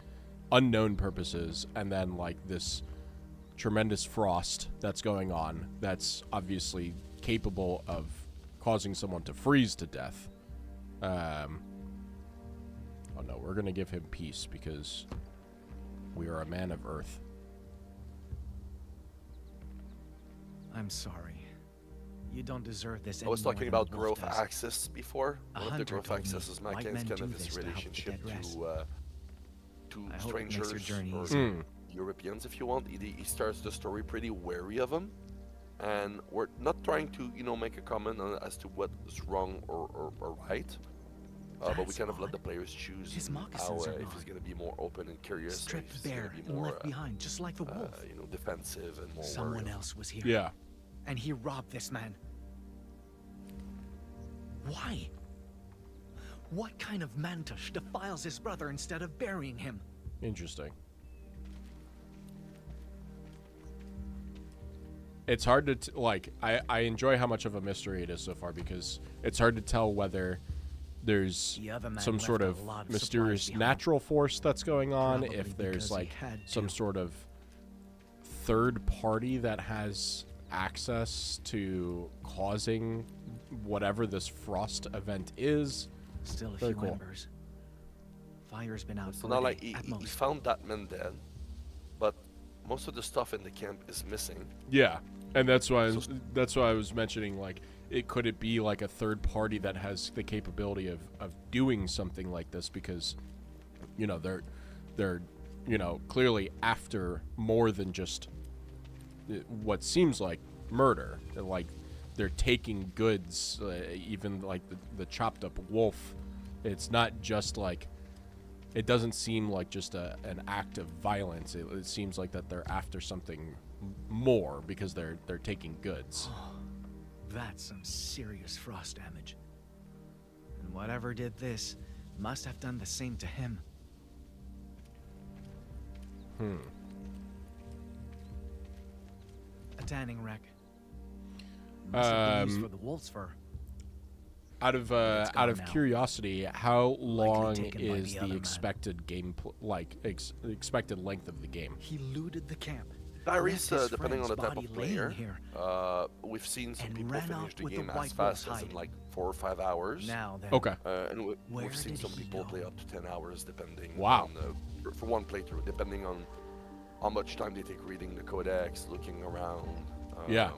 unknown purposes, and then like this tremendous frost that's going on that's obviously capable of causing someone to freeze to death. Oh no, we're gonna give him peace because we are a man of Earth. I'm sorry. You don't deserve this I was any more talking than about the wolf growth does. axis before. A One of the hunter growth told me axes is white Makin's men kind do of this his to help the relationship dead rest. to I hope it makes your strangers journey or easier. Europeans, if you want. He starts the story pretty wary of them, and we're not trying to, you know, make a comment as to what is wrong or right. But we That's kind of let odd. the players choose His how, moccasins are if gone. he's going to be more open and curious, or if Stripped he's bare going to be and more, left behind, just like the wolf. you know, defensive and more Someone wary. else was here. Yeah. And he robbed this man. Why? What kind of mantush defiles his brother instead of burying him? Interesting. It's hard to like. I enjoy how much of a mystery it is so far because it's hard to tell whether there's The other man some left sort a of lot of mysterious supplies behind. natural force that's going on, Probably if there's because he like had some to. sort of third party that has access to causing whatever this frost event is. Still a Very few cool. embers. Fire's been out So for now, a like, day, he, at he most. found that man dead, but most of the stuff in the camp is missing. Yeah, and that's why So- I was mentioning, like, could it be like a third party that has the capability of doing something like this, because you know, they're you know, clearly after more than just what seems like murder. Like they're taking goods, even like the chopped up wolf. It's not just like, it doesn't seem like just an act of violence. It seems like that they're after something more because they're taking goods. That's some serious frost damage. And whatever did this must have done the same to him. A tanning rack. Must have been used for the wolf's fur. Out of It's gone now. curiosity, how long taken by is the the other man. expected expected length of the game? He looted the camp. Varies left his depending on the friend's type of body laying player. here, We've seen some and people ran finish off the with the game as white fast wolf's as in hide. like 4 or 5 hours. Now then. Okay. And Where we've seen did some he people go? play up to 10 hours depending Wow. on for one playthrough, depending on how much time they take reading the codex, looking around. Yeah.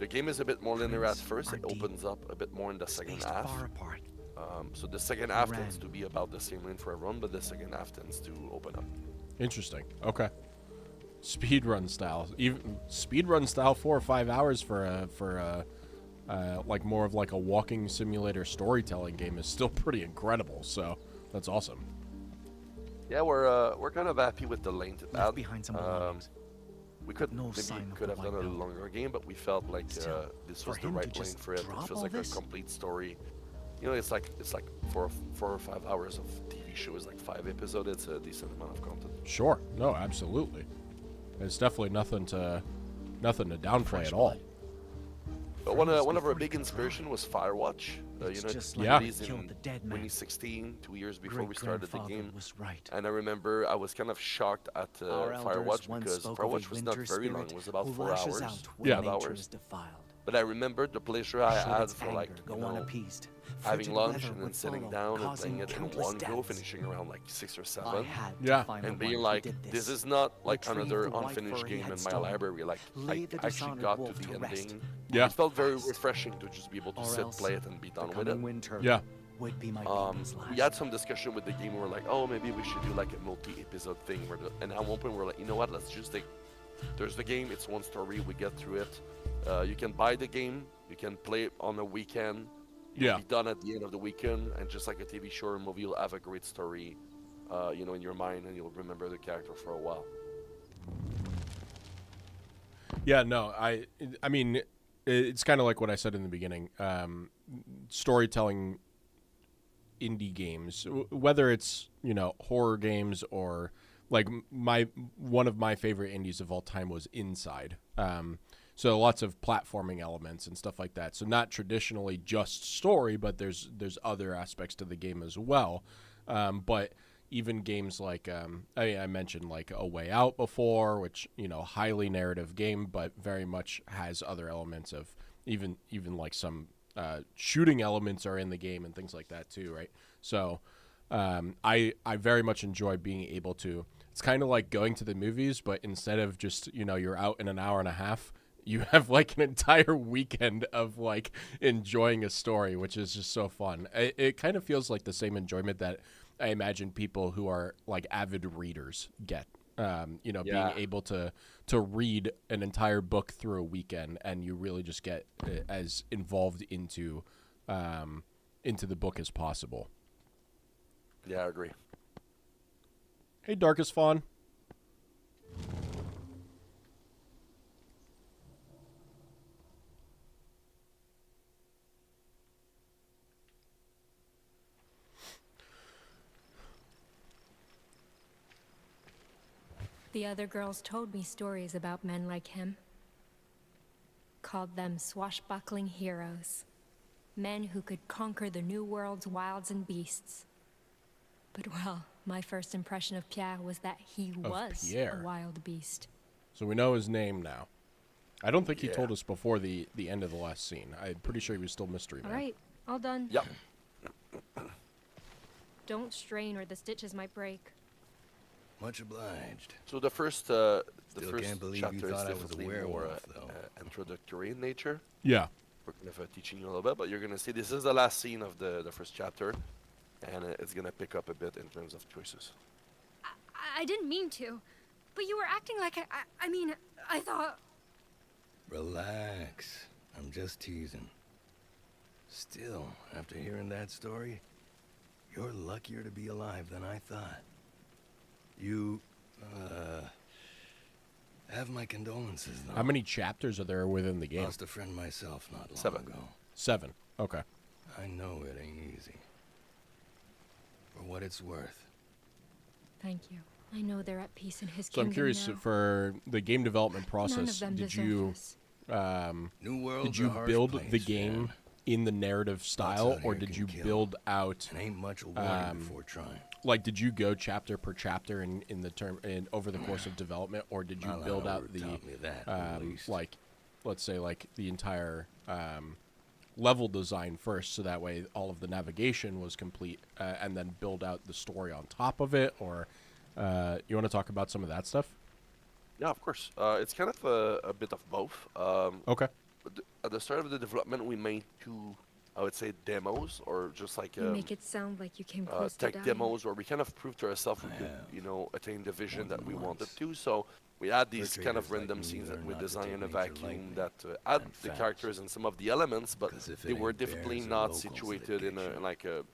The game is a bit more linear at Prints first. are It deep, opens up a bit more in the second Spaced half. far apart. So the second half ran. tends to be about the same length for a run, but the second half tends to open up. Interesting. Okay. Speedrun style. Even speedrun style, 4 or 5 hours for like more of like a walking simulator storytelling game is still pretty incredible. So that's awesome. Yeah, we're kind of happy with the length it Left had. behind some belongings. We could No maybe sign of could the have done white a dog. longer game, but we felt like Still, this for was the him to right just length for it. It drop feels all like this? a complete story. You know, it's like 4 or 5 hours of TV show is like 5 episodes. It's a decent amount of content. Sure. No, absolutely. It's definitely nothing to downplay Fresh at all. blood. But Friends one of our before you big can inspiration cry. was Firewatch. It's You know, just it like released killed in the dead man. 2016, 2 years before we started the Great-grandfather game. was right. And I remember I was kind of shocked at Our elders Firewatch once because spoke of a Firewatch was not winter very long. spirit It was about who 4 lashes hours, out when Yeah. 5 nature hours. is defiled. But I remember the pleasure I Should had its for like, anger you go know, unappeased, having frigid lunch weather and then would sitting follow, down and causing playing it in countless one go, deaths. finishing around like 6 or I 7. had Yeah. to find And the being one like, who did this is not like Retrieve another the white unfinished fur he game had in my stolen. library. Like, Lay the I actually dishonored got to wolf the to rest. ending. Yeah. It felt very Fast. refreshing to just be able to Or sit, else play it, and be the done with coming it. winter Yeah. would be my people's last. We had some discussion with the game. We were like, oh, maybe we should do like a multi-episode thing. And at one point, we were like, you know what? Let's just take. There's the game. It's one story. We get through it. You can buy the game. You can play it on a weekend. You'll Yeah. be done at the end of the weekend, and just like a TV show or movie, you'll have a great story, you know, in your mind, and you'll remember the character for a while. Yeah, no, I mean, it's kind of like what I said in the beginning. Storytelling indie games, whether it's, you know, horror games or like one of my favorite indies of all time was Inside. So lots of platforming elements and stuff like that. So not traditionally just story, but there's other aspects to the game as well. But even games like I mentioned like A Way Out before, which, you know, highly narrative game, but very much has other elements of even like some shooting elements are in the game and things like that too, right? So I very much enjoy being able to. It's kind of like going to the movies, but instead of just, you know, you're out in an hour and a half, you have like an entire weekend of like enjoying a story, which is just so fun. It kind of feels like the same enjoyment that I imagine people who are like avid readers get. You know, Yeah. being able to read an entire book through a weekend, and you really just get as involved into the book as possible. Yeah, I agree. Hey, Darkest Fawn. The other girls told me stories about men like him. Called them swashbuckling heroes. Men who could conquer the new world's wilds and beasts. But well, my first impression of Pierre was that he was Pierre. a wild beast. So we know his name now. I don't think he Yeah. told us before the end of the last scene. I'm pretty sure he was still mystery man. All right, all done. Yep. Don't strain or the stitches might break. Much obliged. So the first Still can't believe you chapter is thought I was a definitely more werewolf, though. introductory in nature. Yeah. We're kind of teaching you a little bit, but you're gonna see this is the last scene of the first chapter, and it's gonna pick up a bit in terms of choices. I didn't mean to, but you were acting like I mean, I thought. Relax. I'm just teasing. Still, after hearing that story, you're luckier to be alive than I thought. You, have my condolences, though. How many chapters are there within the game? Lost a friend myself not long 7. ago. 7. Okay. I know it ain't easy. For what it's worth. Thank you. I know they're at peace in his So kingdom I'm curious now. for the game development None of process. them Did deserve you this. New world's did you a harsh build place, the game Jan. in the narrative style, out or here did can you kill. build out And ain't much rewarding before trying. like did you go chapter per chapter in the term in over the course of development, or did you My build out landlord taught me that, the at least. like let's say like the entire level design first, so that way all of the navigation was complete, and then build out the story on top of it? Or you want to talk about some of that stuff? Yeah, of course. It's kind of a bit of both. Okay. At the start of the development, we made 2, I would say, demos, or just like You make it sound like you came close to tech dying. demos, where we kind of proved to ourselves we could, you know, attain the vision that we wanted to. So we had these kind of traders like random me scenes that learn we not to designed take in a nature vacuum lightly that had and the fast. characters and some of the elements, but 'Cause if they it were ain't definitely bears or not locals that situated get in a you, in a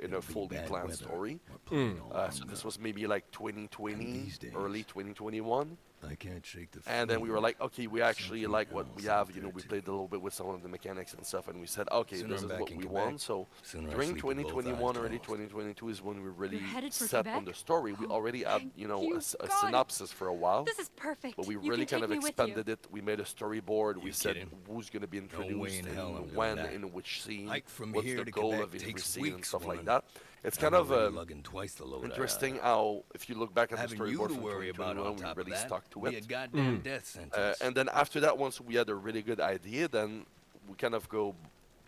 it'll be fully bad planned weather story. or plain old So this hunger. was maybe like And 2020, these days, early 2021. I can't shake the And then we were feeling like, okay, we actually something like what we else out have. You know, there we too. played a little bit with some of the mechanics and stuff, and we said, okay, Sooner this I'm is back what in we Quebec, want. So sooner I during sleep with both 2021, eyes early closed. 2022 is when we really headed for set on Quebec? the story. We Oh, already had, thank you know, you, a God. synopsis for a while. This is perfect. But we You really can kind take of me with you. expanded it. We made a storyboard. We You said kidding? who's going to be way introduced, in hell I'm and doing when, that. in which scene, Hike from what's here the to goal Quebec of every takes scene and weeks, stuff like woman. that. It's I'm kind of already lugging twice the load I interesting have. how, if you look back at the Having you storyboard to from worry about 2021, on we top really of that stuck to be a it. goddamn death sentence. And then after that, once we had a really good idea, then we kind of go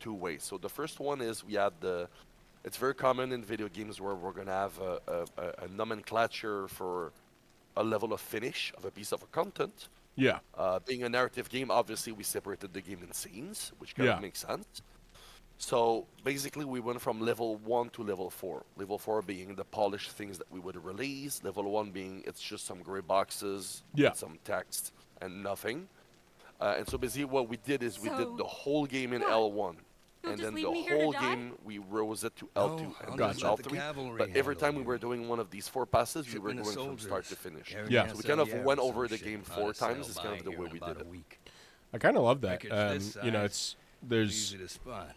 2 ways. So the first one is we had the. It's very common in video games where we're gonna have a nomenclature for a level of finish of a piece of content. Yeah. Being a narrative game, obviously we separated the game in scenes, which kind Yeah. of makes sense. So basically, we went from level 1 to level 4. Level 4 being the polished things that we would release. Level 1 being it's just some gray boxes, Yeah. with some text, and nothing. And so basically, what we did is we So, did the whole game in what? L1, You'll and just then leave the me here to whole die? game we rose it to L2 No, and I'll then just let the L3. cavalry But every handle time we you. were doing one of these 4 passes, we were Shipment of going from start to soldiers, finish. carrying Yeah. So we kind of Saint-Pierre went or over some the game shit. 4 Oughta sail times. Is kind by of the here way in we about did a it. week. I kind of love that. Package this You know, size, it's there's Easy to spot.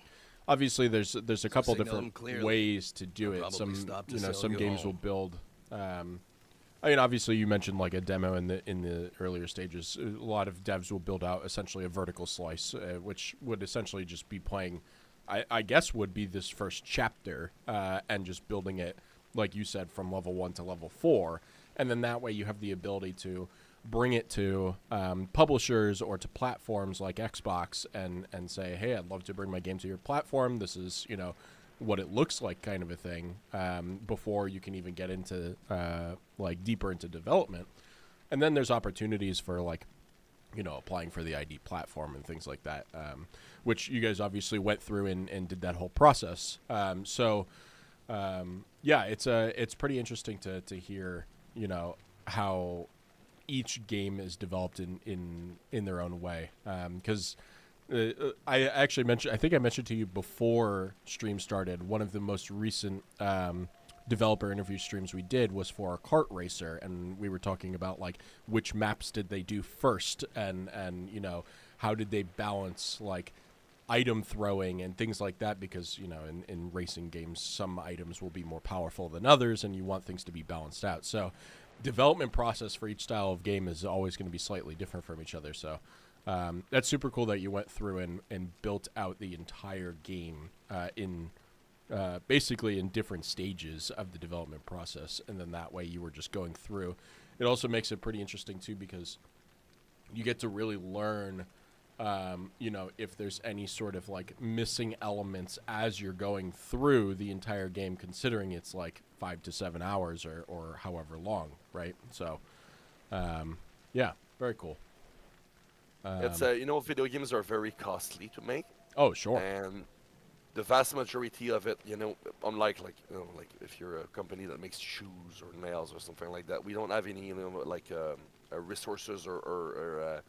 obviously there's a couple signal different them clearly. ways to do I'll it. probably Some stop to you know sell some you games will home. build. I mean, obviously you mentioned like a demo in the earlier stages. A lot of devs will build out essentially a vertical slice, which would essentially just be playing. I guess would be this first chapter, and just building it like you said from level 1 to level 4, and then that way you have the ability to bring it to publishers or to platforms like Xbox and say, hey, I'd love to bring my game to your platform. This is, you know, what it looks like kind of a thing, before you can even get into like deeper into development. And then there's opportunities for like, you know, applying for the ID platform and things like that, which you guys obviously went through and did that whole process. Yeah, it's pretty interesting to hear, you know, how each game is developed in their own way. Because I actually mentioned, I think I mentioned to you before stream started, one of the most recent developer interview streams we did was for a kart racer, and we were talking about like which maps did they do first, and you know, how did they balance like item throwing and things like that, because you know in racing games some items will be more powerful than others and you want things to be balanced out. So development process for each style of game is always going to be slightly different from each other. So that's super cool that you went through and built out the entire game in basically in different stages of the development process, and then that way you were just going through. It also makes it pretty interesting too, because you get to really learn you know, if there's any sort of like missing elements as you're going through the entire game, considering it's like 5 to 7 hours or however long, right? So yeah, very cool. It's you know, video games are very costly to make, Oh, sure. and the vast majority of it, unlike like if you're a company that makes shoes or nails or something like that, we don't have any like resources or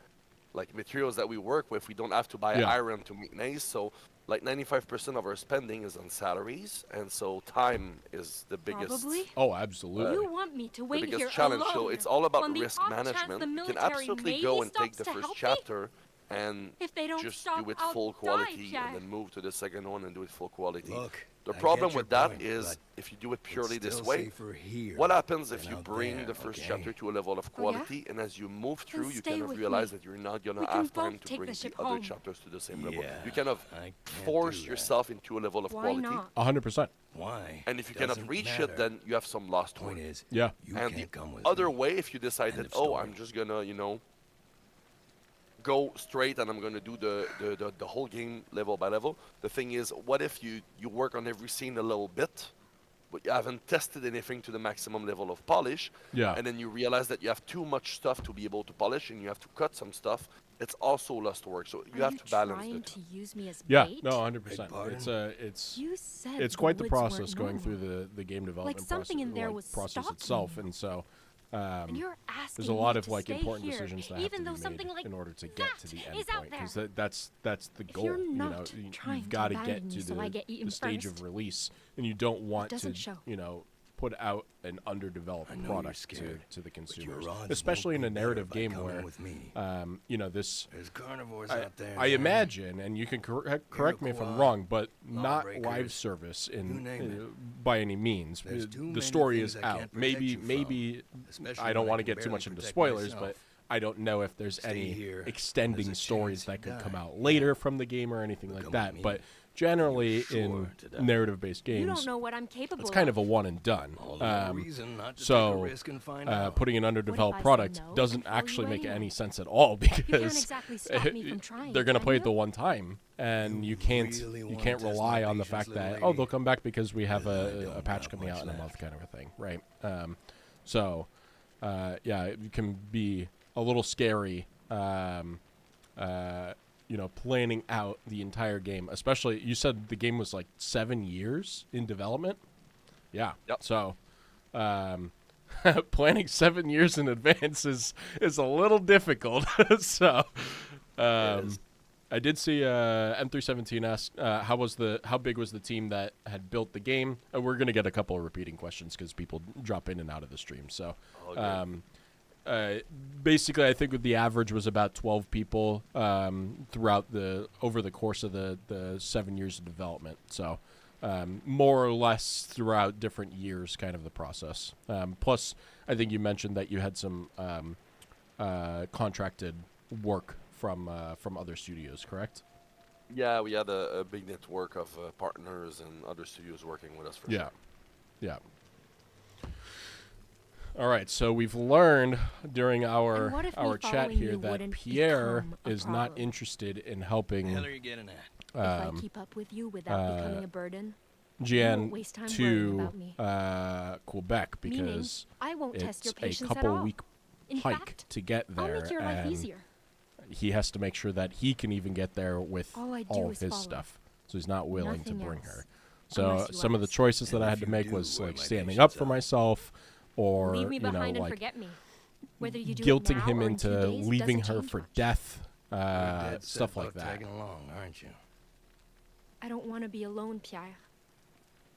like materials that we work with. We don't have to buy Yeah. iron to make nails, so like 95% of our spending is on salaries, and so time is the biggest. Probably. Oh, absolutely. You want me to The wait biggest here challenge. alone? So it's all about on the risk off chance management. the You can military absolutely maybe go and take stops the to first help me? chapter and If they don't just stop, do it I'll full die, quality, Pierre. and then move to the second one and do it full quality. Look, The I problem get your with that point, is but if you do it purely it's this still way, safer here what happens if than you out bring there, the first okay? chapter to a level of Oh, yeah? quality, and as you move through, you stay kind of with realize me. that you're not gonna We can have time both to take bring the the ship other home. chapters to the same level. Yeah, You kind of I can't force do that. yourself into a level of Why quality, not? 100%. Why? and if you cannot Doesn't reach matter. it, then you have some lost Point work. is, Yeah. you And can't the come with other me. way, if you decided, End of oh, story. I'm just gonna, go straight and I'm gonna do the whole game level by level. The thing is, what if you work on every scene a little bit, but you haven't tested anything to the maximum level of polish, Yeah. and then you realize that you have too much stuff to be able to polish, and you have to cut some stuff. It's also lost work, so you Are have to balance trying it. to use me as Yeah. bait? No, 100%. pardon? It's You said it's quite the woods weren't process going through normal. the game development something in there was process stalking itself, you. and so And you're asking there's a me lot of to like stay important here, decisions that have even to though be something made like in order to get to the that end is out point, because there. that's the If goal. you're You know, not you, trying you've to got to abandon get me to so I get eaten the stage first. of release, and you don't want to doesn't show. put out an underdeveloped I know you're product scared, to the but your consumers, odds especially in won't a be better narrative by game coming where with me. this. There's carnivores I, out there. I man. imagine, and you can correct me if I'm Iroquois, wrong, but not live lawbreakers, service you in name by any means. There's too The many story things is I can't out. protect Maybe you from, maybe especially I don't when I want to can get too barely much into protect spoilers, but myself. I don't know if there's Stay any here, and extending there's a stories chance that you could come die. out later from the game or anything like come that. with me. But generally, You're in sure to die. narrative-based You don't games, know what I'm capable it's of. kind of a one and done. All the more reason not to take a So, risk and find out. putting an underdeveloped I say product no doesn't and tell you actually make anyway? any sense at all because exactly stop me from trying, they're going to can play it you? the one time, and You you can't really wanna can't test rely my on the patience, fact little that lady? they'll come back because we have I a don't patch got coming out much in a month, left. kind of a thing, right? So yeah, it can be a little scary. Planning out the entire game, especially you said the game was like 7 years in development. Yeah. Yep. So, planning 7 years in advance is a little difficult. So, is. I did see M317 ask how big was the team that had built the game. We're gonna get a couple of repeating questions because people drop in and out of the stream. So, All good. basically, I think the average was about 12 people throughout over the course of the 7 years of development. So, more or less throughout different years, kind of the process. Plus, I think you mentioned that you had some contracted work from other studios, correct? Yeah, we had a big network of partners and other studios working with us for Yeah. sure. Yeah. All right, so we've learned during And our what if me chat following here you that wouldn't Pierre become a is not problem? interested in What the helping hell are you getting at? If I keep up with you without becoming a burden, you Jan won't waste time worrying to about me. Quebec Meaning, because I won't test your it's a patience at couple all. week In hike fact, to get I'll there, make your life and easier. he has to make sure that he can even get there with All I do all of is his follow. stuff. So he's not willing to Nothing bring else. her. So Unless you some of the ask. choices that And I if had to you make do, was where like my standing up patience for at? myself, or Leave me behind and like forget me. Whether you do guilting it now him or in into 2 days, it leaving doesn't her change for much. death, You're dead set stuff like about that. tagging along, aren't you? I don't want to be alone, Pierre.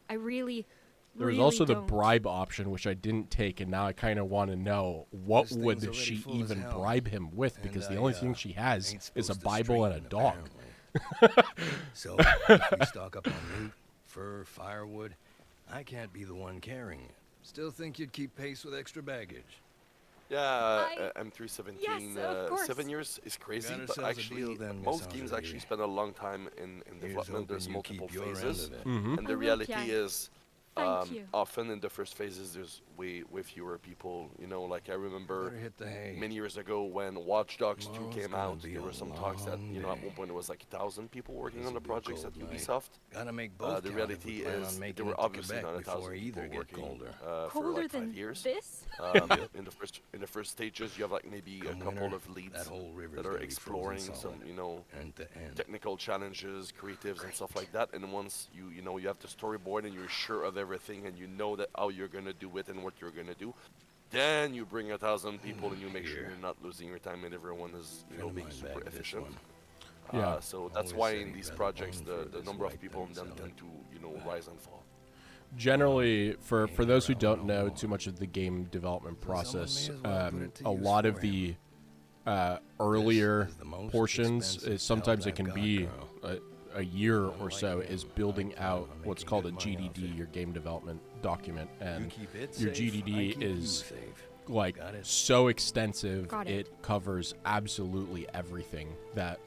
I really, There was really also the don't. bribe option, which I didn't take, and now I kind of want to know what This thing's would already she full as even hell, bribe him with, and because the I, only thing she has ain't is a supposed to Bible and a strain, dog. apparently. So, if we stock up on meat, fur, firewood, I can't be the one carrying it. Still think you'd keep pace with extra baggage. Yeah, I- M317. Yes, of course. 7 years is crazy, Got but ourselves a actually, deal then, Miss most games actually Angelique. spend a long time in Here's development. There's hoping you multiple keep your end phases, of it. Mm-hmm. and I the will, reality Pierre. is, Thank you. Often in the first phases, there's way fewer people. You know, like I remember Better hit the hay. many years ago when Watch Dogs 2 Tomorrow's came gonna out, be there a were some talks that, long you know, at day. one point there was like 1,000 people working on This'll the be a projects at cold night. Ubisoft. Gotta make both The count if reality we plan is on there making were it to obviously Quebec not 1,000 before people either get working colder. for Colder like 5 than years. this? In the first stages, you have like maybe a Come couple winter, of leads that whole river's that are gonna be frozen exploring some, solid. you know, End to end. technical challenges, creatives, and stuff like that. And once you know you have the storyboard and you're sure of everything and you know that how you're gonna do it and what you're gonna do, then you bring 1,000 people and you make sure Here. you're not losing your time and everyone is, you know, Friend of being mine super bagged this efficient. one. Yeah. So that's Always why said in he'd these rather projects own the Fergus number of White people than in them sell tend it. to, you know, rise and fall. Generally, for those who don't know too much of the game development process, a lot of the earlier is the most portions, expensive sometimes belt it can I've be got, a year or like so, him, is building I plan out on what's making called a good money off GDD, it. your game development document, You and keep it your safe, I GDD keep you is safe. like Got it? so extensive. Got it. It covers absolutely everything that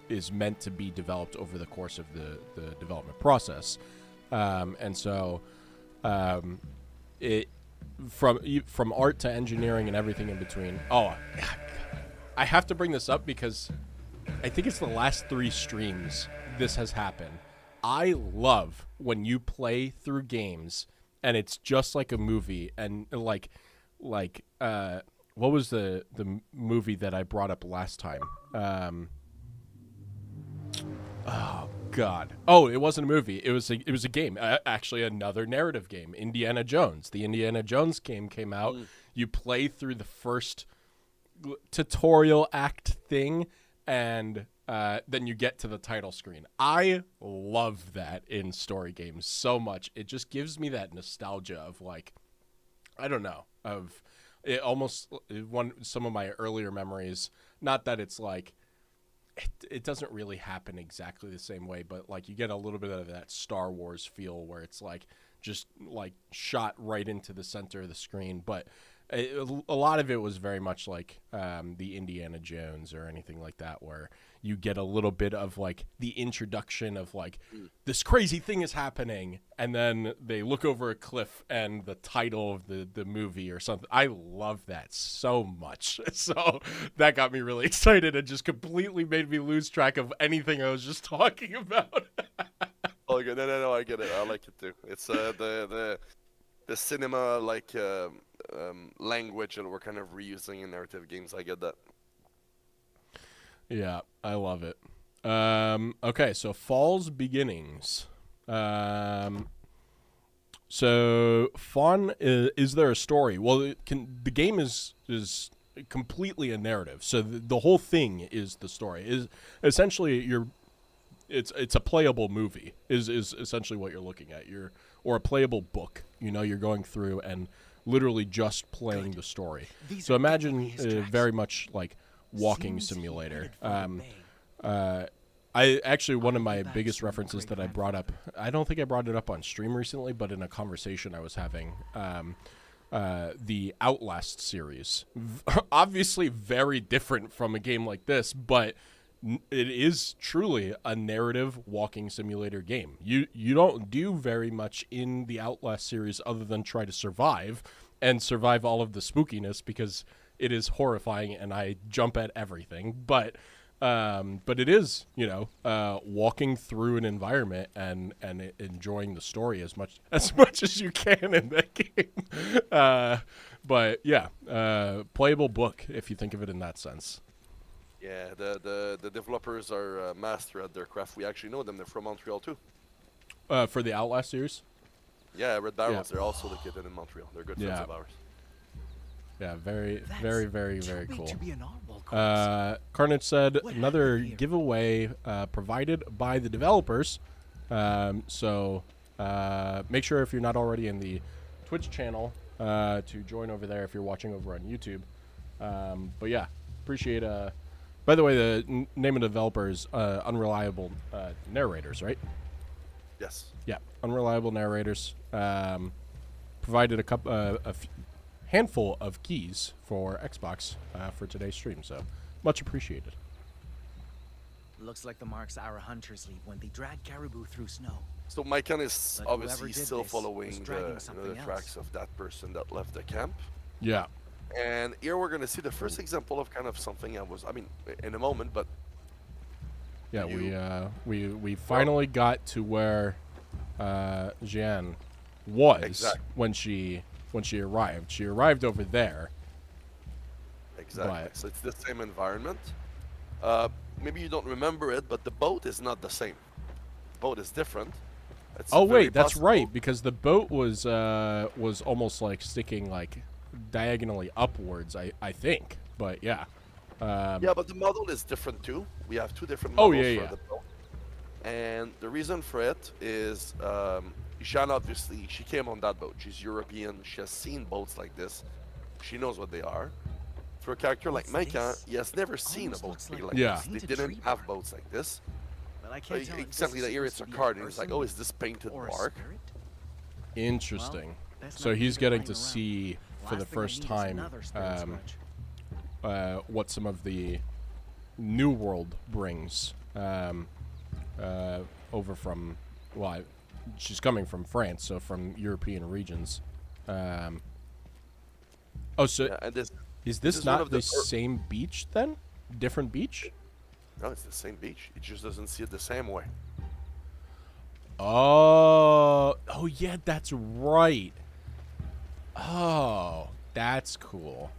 is meant to be developed over the course of the development process, and so it from art to engineering and everything in between. Oh, I have to bring this up because I think it's the last 3 streams this has happened. I love when you play through games and it's just like a movie, and like what was the movie that I brought up last time? Oh God! Oh, it wasn't a movie. It was a game. Actually, another narrative game. Indiana Jones. The Indiana Jones game came out. You play through the first tutorial act thing, and then you get to the title screen. I love that in story games so much. It just gives me that nostalgia of, like, I don't know, of it almost some of my earlier memories. Not that it's like it doesn't really happen exactly the same way, but like you get a little bit of that Star Wars feel where it's like just like shot right into the center of the screen. But a lot of it was very much like the Indiana Jones or anything like that, where you get a little bit of like the introduction of like this crazy thing is happening, and then they look over a cliff and the title of the movie or something. I love that so much. So that got me really excited and just completely made me lose track of anything I was just talking about. Oh, good. No, I get it. I like it too. It's the cinema like language that we're kind of reusing in narrative games. I get that. Yeah, I love it. Okay, so Fall's Beginnings. So Fawn, is there a story? Well, the game is completely a narrative. So the whole thing is the story. Is essentially it's a playable movie. Is essentially what you're looking at. Or a playable book. You know, you're going through and literally just playing the story. These So are imagine definitely his tracks. very much like walking Seems he simulator. headed for the bay. I actually, one of my Back biggest from references that I great brought up, I don't think I brought it up on stream recently, but in a conversation I was having, the Outlast series. Obviously very different from a game like this, but it is truly a narrative walking simulator game. You don't do very much in the Outlast series other than try to survive and survive all of the spookiness, because it is horrifying and I jump at everything. But it is, walking through an environment and enjoying the story as much as you can in that game. But yeah, playable book if you think of it in that sense. Yeah, the developers are master at their craft. We actually know them. They're from Montreal too. For the Outlast series. Yeah, Red Barrels. Yeah. They're also located in Montreal. They're good friends Yeah. of ours. Yeah, very, That's very, very, too very big cool. to be a narwhal, Chris. Carnage said What another happened here? giveaway provided by the developers. So make sure if you're not already in the Twitch channel to join over there if you're watching over on YouTube. But yeah, appreciate. By the way, the name of the developer is Unreliable Narrators, right? Yes. Yeah, Unreliable Narrators. Provided a handful of keys for Xbox for today's stream, so much appreciated. Looks like the marks our hunters leave when they drag caribou through snow. So Maiken is But whoever obviously did still this was following dragging the something tracks else. of that person that left the camp. Yeah. And here we're gonna see the first example of kind of something I mean, in a moment, but Yeah, You- we finally got to where Jeanne was Exact- when she arrived. She arrived over there. exactly. But- So it's the same environment. Maybe you don't remember it, but the boat is not the same. The boat is different. It's Oh very wait, that's possible- right because the boat was almost like sticking like diagonally upwards. I think, but yeah. Yeah, but the model is different too. We have two different Oh, models yeah, for yeah. the boat. And the reason for it is Jeanne, obviously, she came on that boat. She's European. She has seen boats like this. She knows what they are. For a character like What's Maiken, this? he has never seen a Almost boat looks big like like Yeah. this. They painted didn't tree have bark. boats like this. But I can't tell if Exactly, this that here is it's a supposed to be card, and it's like, person oh, is this painted or a bark? spirit? Interesting. Let's So not he's keep it getting lying to around. see for the Last thing I first need is time another spirit scratch. what some of the New World brings over from. Well, she's coming from France, so from European regions. Oh, so Yeah, and this, is this this is one not of the the same beach then? Different beach? no, it's the same beach. It just doesn't see it the same way. Oh yeah, that's right. Oh, that's cool.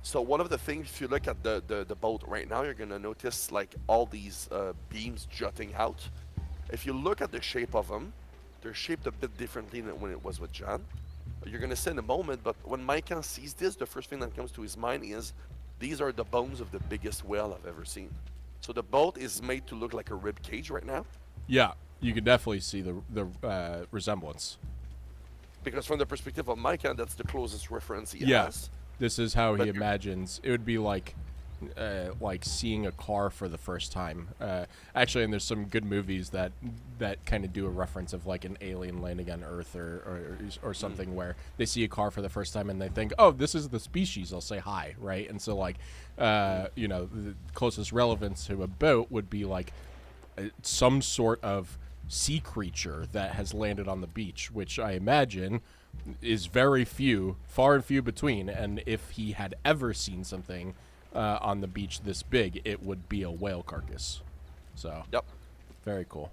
So one of the things, if you look at the boat right now, you're gonna notice like all these beams jutting out. If you look at the shape of them, they're shaped a bit differently than when it was with Jeanne. You're gonna see in a moment, but when Maiken sees this, the first thing that comes to his mind is these are the bones of the biggest whale I've ever seen. So the boat is made to look like a rib cage right now, Yeah, you can definitely see the resemblance. because from the perspective of Maiken, that's the closest reference he Yeah. has. This is how But he you're- imagines it would be like seeing a car for the first time. Actually, and there's some good movies that kind of do a reference of like an alien landing on Earth or something where they see a car for the first time and they think, oh, this is the species. I'll say hi, right? And so like, the closest relevance to a boat would be like some sort of sea creature that has landed on the beach, which I imagine is far and few between. And if he had ever seen something on the beach this big, it would be a whale carcass. So, Yep. very cool.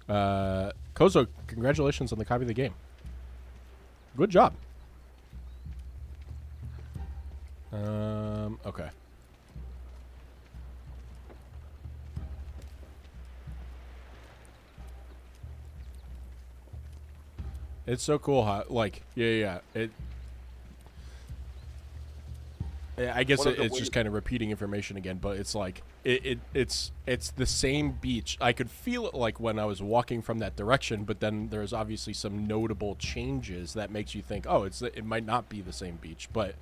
Kozo, congratulations on the copy of the game. Good job. Okay. It's so cool how, like, yeah. I guess One of the it's just kind of repeating information again, but it's like it's the same beach. I could feel it like when I was walking from that direction, but then there's obviously some notable changes that makes you think, oh, it might not be the same beach. But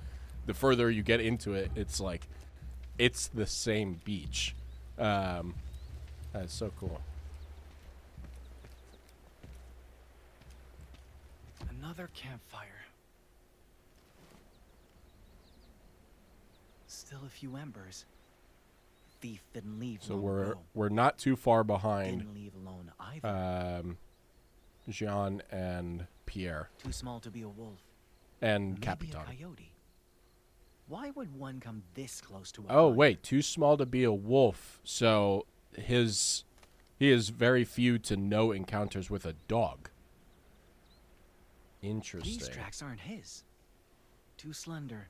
the further you get into it, it's like it's the same beach. That's so cool. Another campfire. Still a few embers. Thief didn't leave So long ago. we're not too far behind Didn't leave alone either. Jean and Pierre Too small to be a wolf. and Maybe Capitan. a coyote. Why would one come this close to a Oh lion? wait, too small to be a wolf. So he has very few to no encounters with a dog. Interesting. These tracks aren't his. Too slender.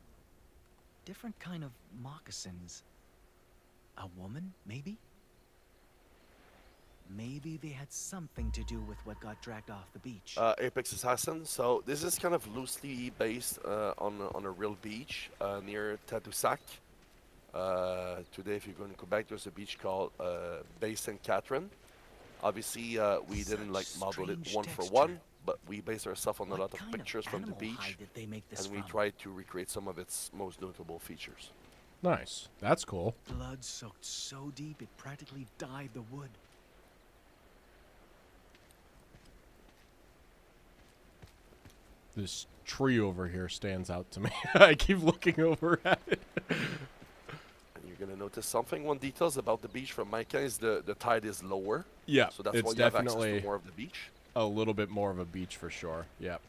Different kind of moccasins. A woman, maybe? Maybe they had something to do with what got dragged off the beach. Apex Assassin. So this is kind of loosely based on a real beach near Tadoussac. Today, if you're going to Quebec, there's a beach called Bay Sainte Catherine. Obviously, we didn't like Such model it strange one for texture. one, but we based ourselves on a What lot of kind pictures from the animal beach, hide did they make this and we from? tried to recreate some of its most notable features. Nice. That's cool. Blood soaked so deep it practically dyed the wood. This tree over here stands out to me. I keep looking over at it. And you're gonna notice something. One details about the beach from Micah is the tide is lower. Yeah, So that's it's why you have access definitely to more of the beach. a little bit more of a beach for sure. Yep.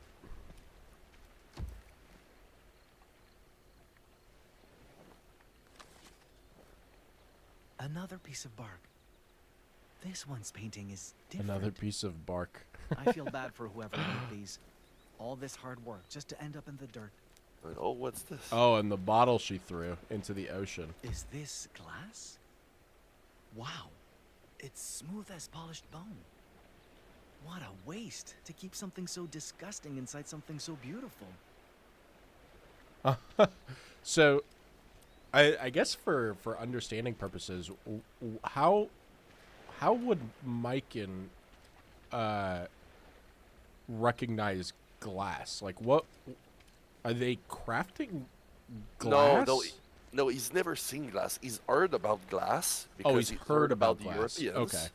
Another piece of bark. This one's painting is different. Another piece of bark. I feel bad for whoever made these. All this hard work just to end up in the dirt. And, oh, what's this? Oh, and the bottle she threw into the ocean. Is this glass? Wow. It's smooth as polished bone. What a waste to keep something so disgusting inside something so beautiful. So, I guess for understanding purposes, how would Mike and recognize glass? Like, what are they crafting glass? No, he's never seen glass. He's heard about glass because Oh, he's heard about the glass. Europeans. Okay.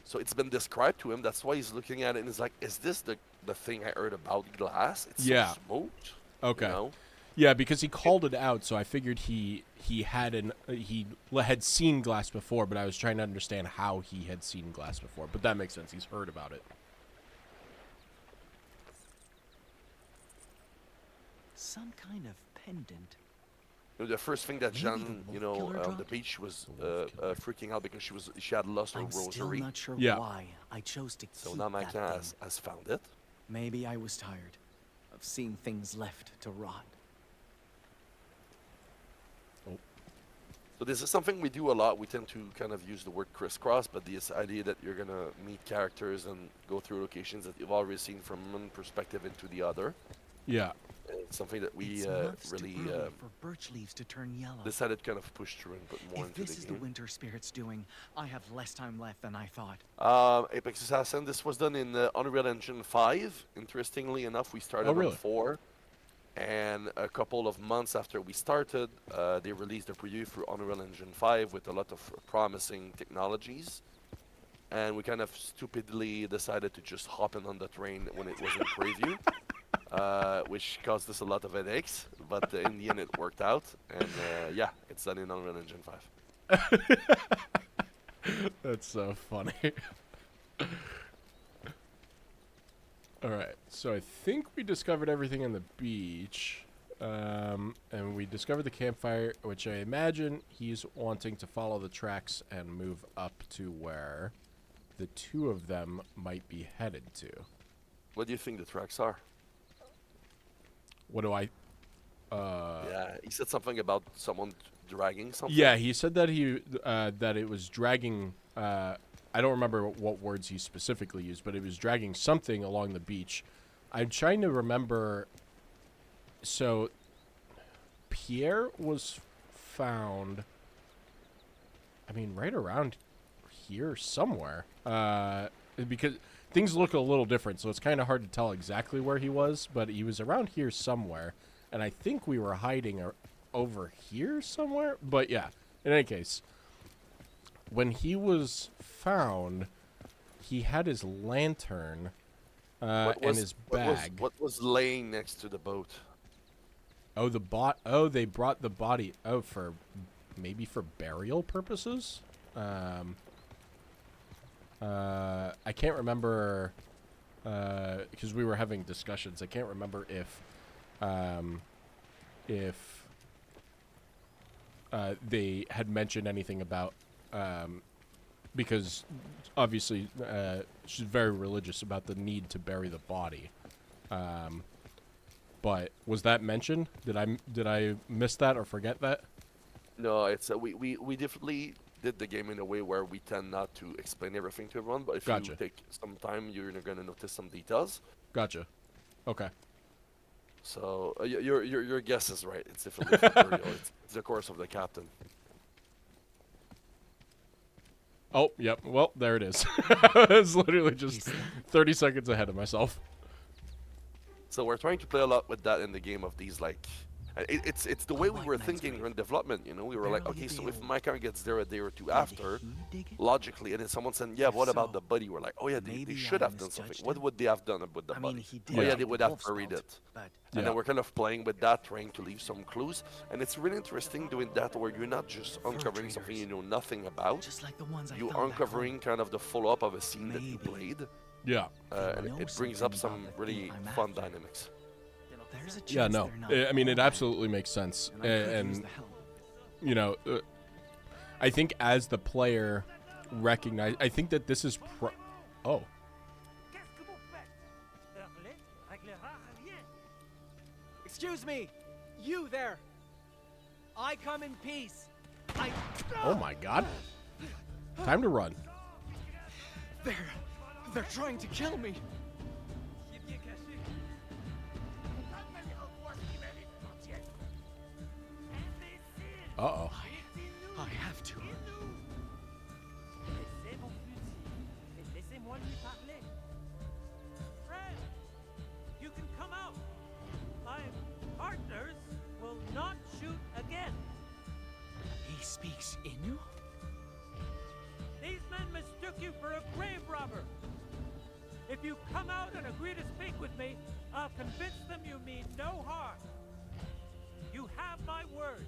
So it's been described to him. That's why he's looking at it and he's like, "Is this the thing I heard about glass? It's Yeah. so smooth." Okay. You know? Yeah, because he called it out, so I figured he had seen glass before, but I was trying to understand how he had seen glass before. But that makes sense. He's heard about it. Some kind of pendant. The first thing that Maybe Jeanne, the you know, wolf killer on the dropped? beach was freaking out because she had lost her I'm still rosary. not sure Yeah. why I chose to So keep now that Micah thing. has found it. Maybe I was tired of seeing things left to rot. So this is something we do a lot. We tend to kind of use the word crisscross, but this idea that you're gonna meet characters and go through locations that you've already seen from one perspective into the other. Yeah. It's something that we It's months really too early for birch leaves to turn yellow. decided to kind of push through and put more If into this the is game. the winter spirit's doing, I have less time left than I thought. Apex Assassin, this was done in Unreal Engine 5. Interestingly enough, we started Oh, really? on 4. And a couple of months after we started, they released a preview for Unreal Engine 5 with a lot of promising technologies. And we kind of stupidly decided to just hop in on the train when it was in preview, which caused us a lot of headaches. But in the end, it worked out. And yeah, it's done in Unreal Engine 5. That's so funny. All right, so I think we discovered everything on the beach, and we discovered the campfire, which I imagine he's wanting to follow the tracks and move up to where the two of them might be headed to. What do you think the tracks are? What do I? Yeah, he said something about someone dragging something. Yeah, he said that that it was dragging. I don't remember what words he specifically used, but it was dragging something along the beach. I'm trying to remember. So, Pierre was found. I mean, right around here somewhere. Because things look a little different, so it's kind of hard to tell exactly where he was. But he was around here somewhere, and I think we were hiding over here somewhere. But yeah, in any case, when he was found, he had his lantern and his bag. What was laying next to the boat? Oh, Oh, they brought the body. Oh, for maybe for burial purposes. I can't remember because we were having discussions. I can't remember if they had mentioned anything about because obviously she's very religious about the need to bury the body. But was that mentioned? Did I miss that or forget that? No, it's we definitely did the game in a way where we tend not to explain everything to everyone. But if Gotcha. you take some time, you're gonna notice some details. Gotcha. Okay. So your guess is right. It's definitely for burial. It's the course of the captain. Oh, yep. Well, there it is. I was literally just 30 seconds ahead of myself. So we're trying to play a lot with that in the game of these like It's the way we were thinking during development. You know, we were like, Barely okay, so if deal. my car gets there a day or two Did after, he dig it? logically, and then someone said, yeah, If what about so, the body? We're like, oh yeah, they maybe should I have done something. misjudged What him. would they have done with the I body? mean, he did. Oh yeah, dig they the would have wolf buried spout, it. but And Yeah. then we're kind of playing with that, trying to leave some clues. And it's really interesting doing that where you're not just uncovering something you know nothing about. just like the ones I You're found back uncovering home. kind of the follow-up of a scene that you Maybe. played. Yeah. And know it brings up something some about the really thief I'm fun after. dynamics. There's a chance Yeah, no. they're not I mean, all it bad, absolutely makes sense. and I could use And the help. you know, I think as the player recognize, I think that this is oh, Excuse me, you there. I come in peace. oh my God, time to run. They're trying to kill me. Uh-oh. I have to. Laissez mon fusil et laissez-moi lui parler. Fred, you can come out. My partners will not shoot again. He speaks Innu? These men mistook you for a grave robber. If you come out and agree to speak with me, I'll convince them you mean no harm. You have my word.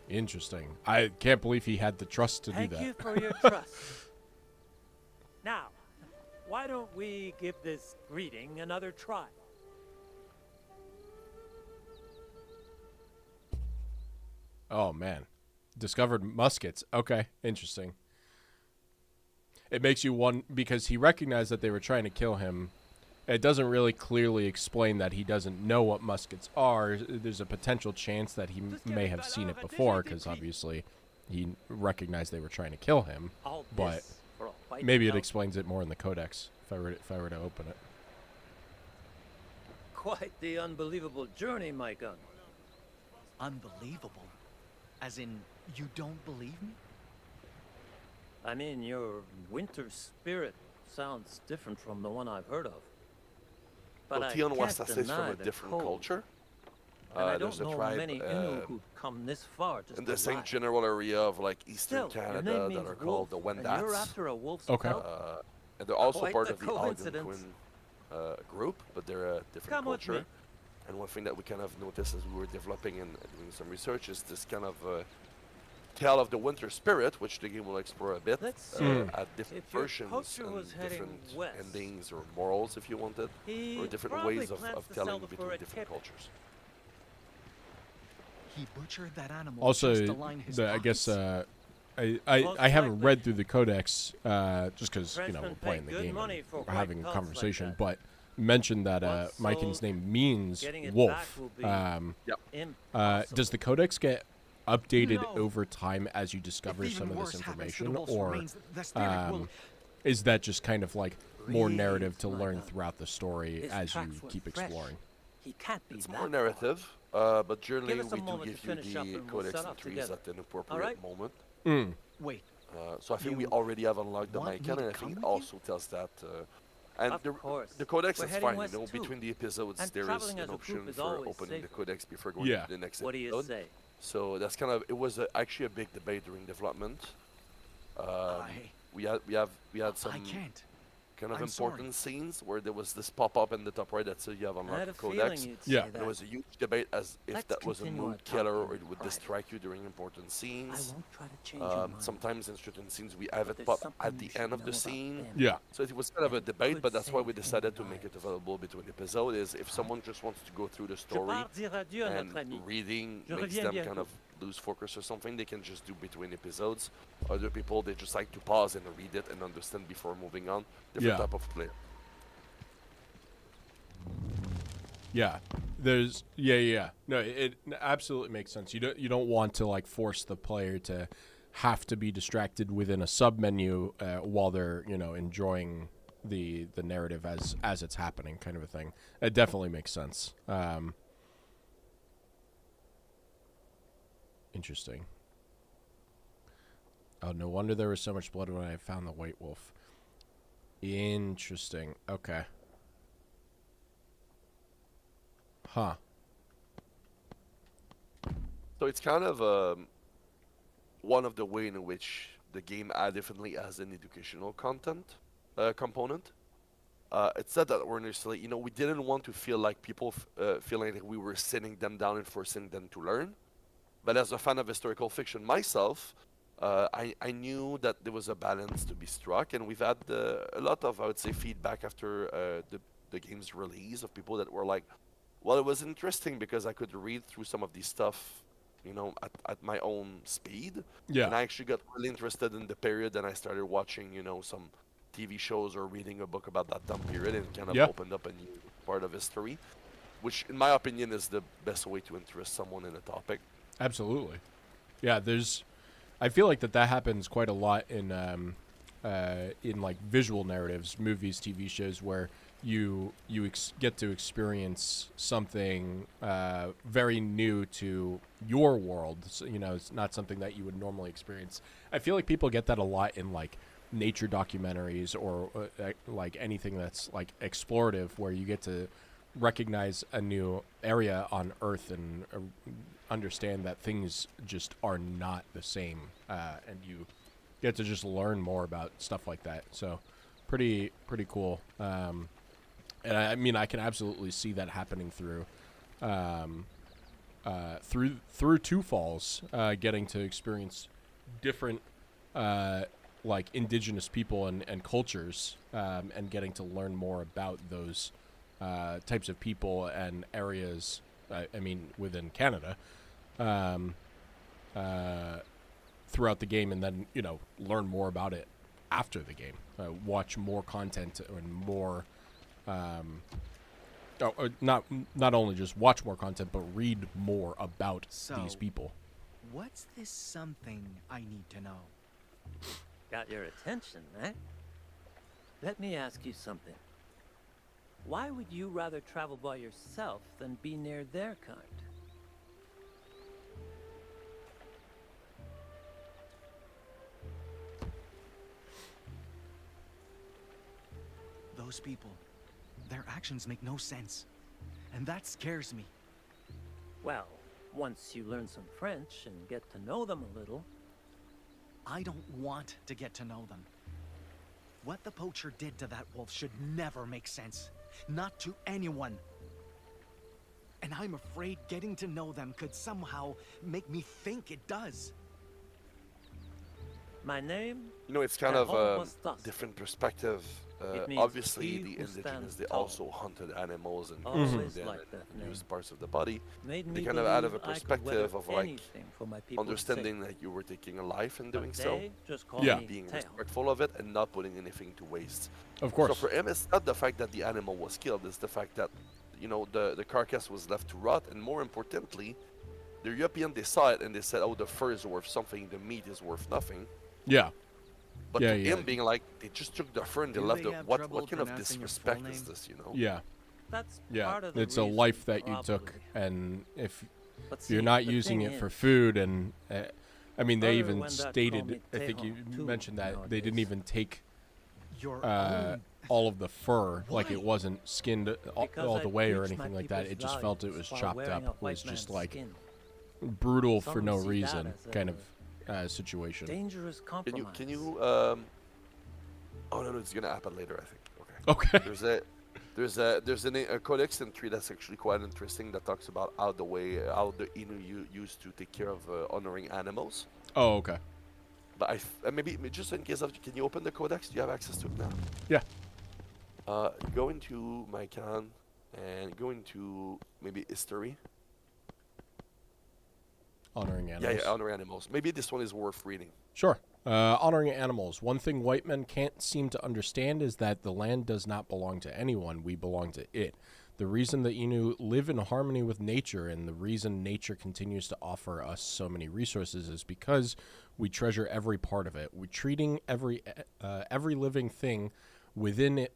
Interesting. I can't believe he had the trust to do Thank that. you for your trust. Now, why don't we give this greeting another try? Oh man, discovered muskets. Okay, interesting. It makes you one because he recognized that they were trying to kill him. It doesn't really clearly explain that he doesn't know what muskets are. There's a potential chance that he may have seen it before because obviously he recognized they were trying to kill him. All But this for a white maybe it belt. explains it more in the codex if I were to open it. Quite the unbelievable journey, my gun. Unbelievable. As in, you don't believe me? I mean, your winter spirit sounds different from the one I've heard of. But Well, I Tion can't Wasta is deny from a the different cold. culture. And I There's don't a know tribe many Innu who'd come this far just in to the same lie. general area of like Eastern Still, your Canada name that means are called the wolf, and you're Wendats. after a wolf's Okay. pelt? And they're also Quite part the of the coincidence. Algonquin group, but they're a different Come with culture. me. And one thing that we kind of noticed as we were developing and doing some research is this kind of tale of the winter spirit, which the game will explore a bit, Let's see. at different If your versions poacher and was heading different west, endings or morals, if you wanted, He or different probably ways plans of to sell telling the between fur at different Kip. cultures. He butchered that animal Also, just to line his I guess pockets? I haven't likely. read through the codex just because we're Frenchmen playing pay the good game money and for we're white having a pelts like conversation, that. but mentioned that Once Mykin's sold, name means getting it back wolf. will be Yep. Does the codex get updated No. over time as you discover If some even of this worse happens to information, the wolf's or remains, the spirit will... is that just kind of like more Breathe, narrative to my learn God. throughout the story His as you tracks were keep fresh. exploring? He can't be It's that more far. narrative, but generally Give us a we do moment to give you finish up the and we'll codex set off entries together. at an appropriate Alright? moment. Wait, So I think we You already have unlocked the want me Mykin, to and I come think it with you? also tells that. And Of course. the codex We're is heading fine, west you know, too. between the episodes And there is traveling an as a option group is for always opening the safer. codex before going Yeah. to the next What do you episode. say? So that's kind of, it was actually a big debate during development. I We had some can't. kind of I'm sorry. important scenes where there was this pop-up in the top right that said you have I unlocked had the a feeling codex. you'd Yeah. say And that. there was a huge debate as if Let's that was a continue our mood killer talk or in it would private. distract you during important I scenes. won't try to change your mind. Sometimes in certain scenes we have but it there's pop something at you the should end of know the about scene. them. Yeah. So it was kind of a And debate, could but that's why we save decided to human make it lives. available between episodes. Is if someone just wants to go through the Je story pars dire adieu à and notre ami. reading Je makes reviens them bientôt. kind of lose focus or something, they can just do between episodes. Other people, they just like to pause and read it and understand before moving on. Different Yeah. type of play. Yeah, there's yeah. No, it absolutely makes sense. You don't want to like force the player to have to be distracted within a sub menu while they're enjoying the narrative as it's happening, kind of a thing. It definitely makes sense. Interesting. Oh, no wonder there was so much blood when I found the white wolf. Interesting. Okay. Huh. So it's kind of one of the way in which the game definitely has an educational content component. It's not that we're necessarily, we didn't want to feel like people feeling like we were sitting them down and forcing them to learn. But as a fan of historical fiction myself, I knew that there was a balance to be struck, and we've had a lot of, I would say, feedback after the game's release of people that were like, well, it was interesting because I could read through some of these stuff, at my own speed. Yeah. And I actually got really interested in the period, and I started watching, some TV shows or reading a book about that time period, and kind of Yeah. opened up a new part of history, which, in my opinion, is the best way to interest someone in a topic. Absolutely. Yeah, I feel like that happens quite a lot in like visual narratives, movies, TV shows, where you get to experience something very new to your world. So, it's not something that you would normally experience. I feel like people get that a lot in like nature documentaries or like anything that's like explorative, where you get to recognize a new area on Earth and understand that things just are not the same, and you get to just learn more about stuff like that. So pretty cool. And I mean, I can absolutely see that happening through Two Falls, getting to experience different like indigenous people and cultures, and getting to learn more about those types of people and areas. I mean, within Canada, throughout the game, and then learn more about it after the game. Watch more content and more. Not only just watch more content, but read more about these So- people. What's this something I need to know? Got your attention, eh? Let me ask you something. Why would you rather travel by yourself than be near their kind? Those people, their actions make no sense. And that scares me. Well, once you learn some French and get to know them a little, I don't want to get to know them. What the poacher did to that wolf should never make sense. Not to anyone. And I'm afraid getting to know them could somehow make me think it does. my name? It's kind And of a almost dust. different perspective. It means Obviously, he the who indigenous, stands they tall. also hunted animals and Always consumed them liked that and name. used parts of the body. Made They me kind of out of a believe I could perspective weather of like anything for my people's understanding sake. that you were taking a life in But doing so, they just call Yeah. me being Tail. respectful of it, and not putting anything to waste. Of course. So for him, it's not the fact that the animal was killed; it's the fact that the carcass was left to rot, and more importantly, the European, they saw it and they said, "Oh, the fur is worth something; the meat is worth nothing." Yeah. But Yeah, to yeah. him being like, they just took the fur and they Do left they it. have What trouble kind of pronouncing your disrespect full is name? this? Yeah. That's Yeah. part of the It's a reason, life that you took, probably. and if But you're see, not the using thing it for is, food, and I mean, they even Everyone that call stated, me I think you Tejon, too, mentioned that they didn't nowadays. even take Your uh, own. all of the fur, like Why? it wasn't skinned all because the I way or preach my anything like that. people's It just felt it values was while chopped wearing a up. It was white just man's like skin. brutal for Some no see that reason as kind a of situation. Dangerous compromise. Can you oh no, it's gonna happen later, I think. Okay. Okay. There's a codex entry that's actually quite interesting that talks about how the Innu used to take care of honoring animals. Oh, okay. But maybe just in case of, can you open the codex? Do you have access to it now? Yeah. Go into Mycon and go into maybe history. Honoring animals. Yeah, honoring animals. Maybe this one is worth reading. Sure. Honoring animals. One thing white men can't seem to understand is that the land does not belong to anyone. We belong to it. The reason the Innu live in harmony with nature, and the reason nature continues to offer us so many resources, is because we treasure every part of it. We're treating every living thing within it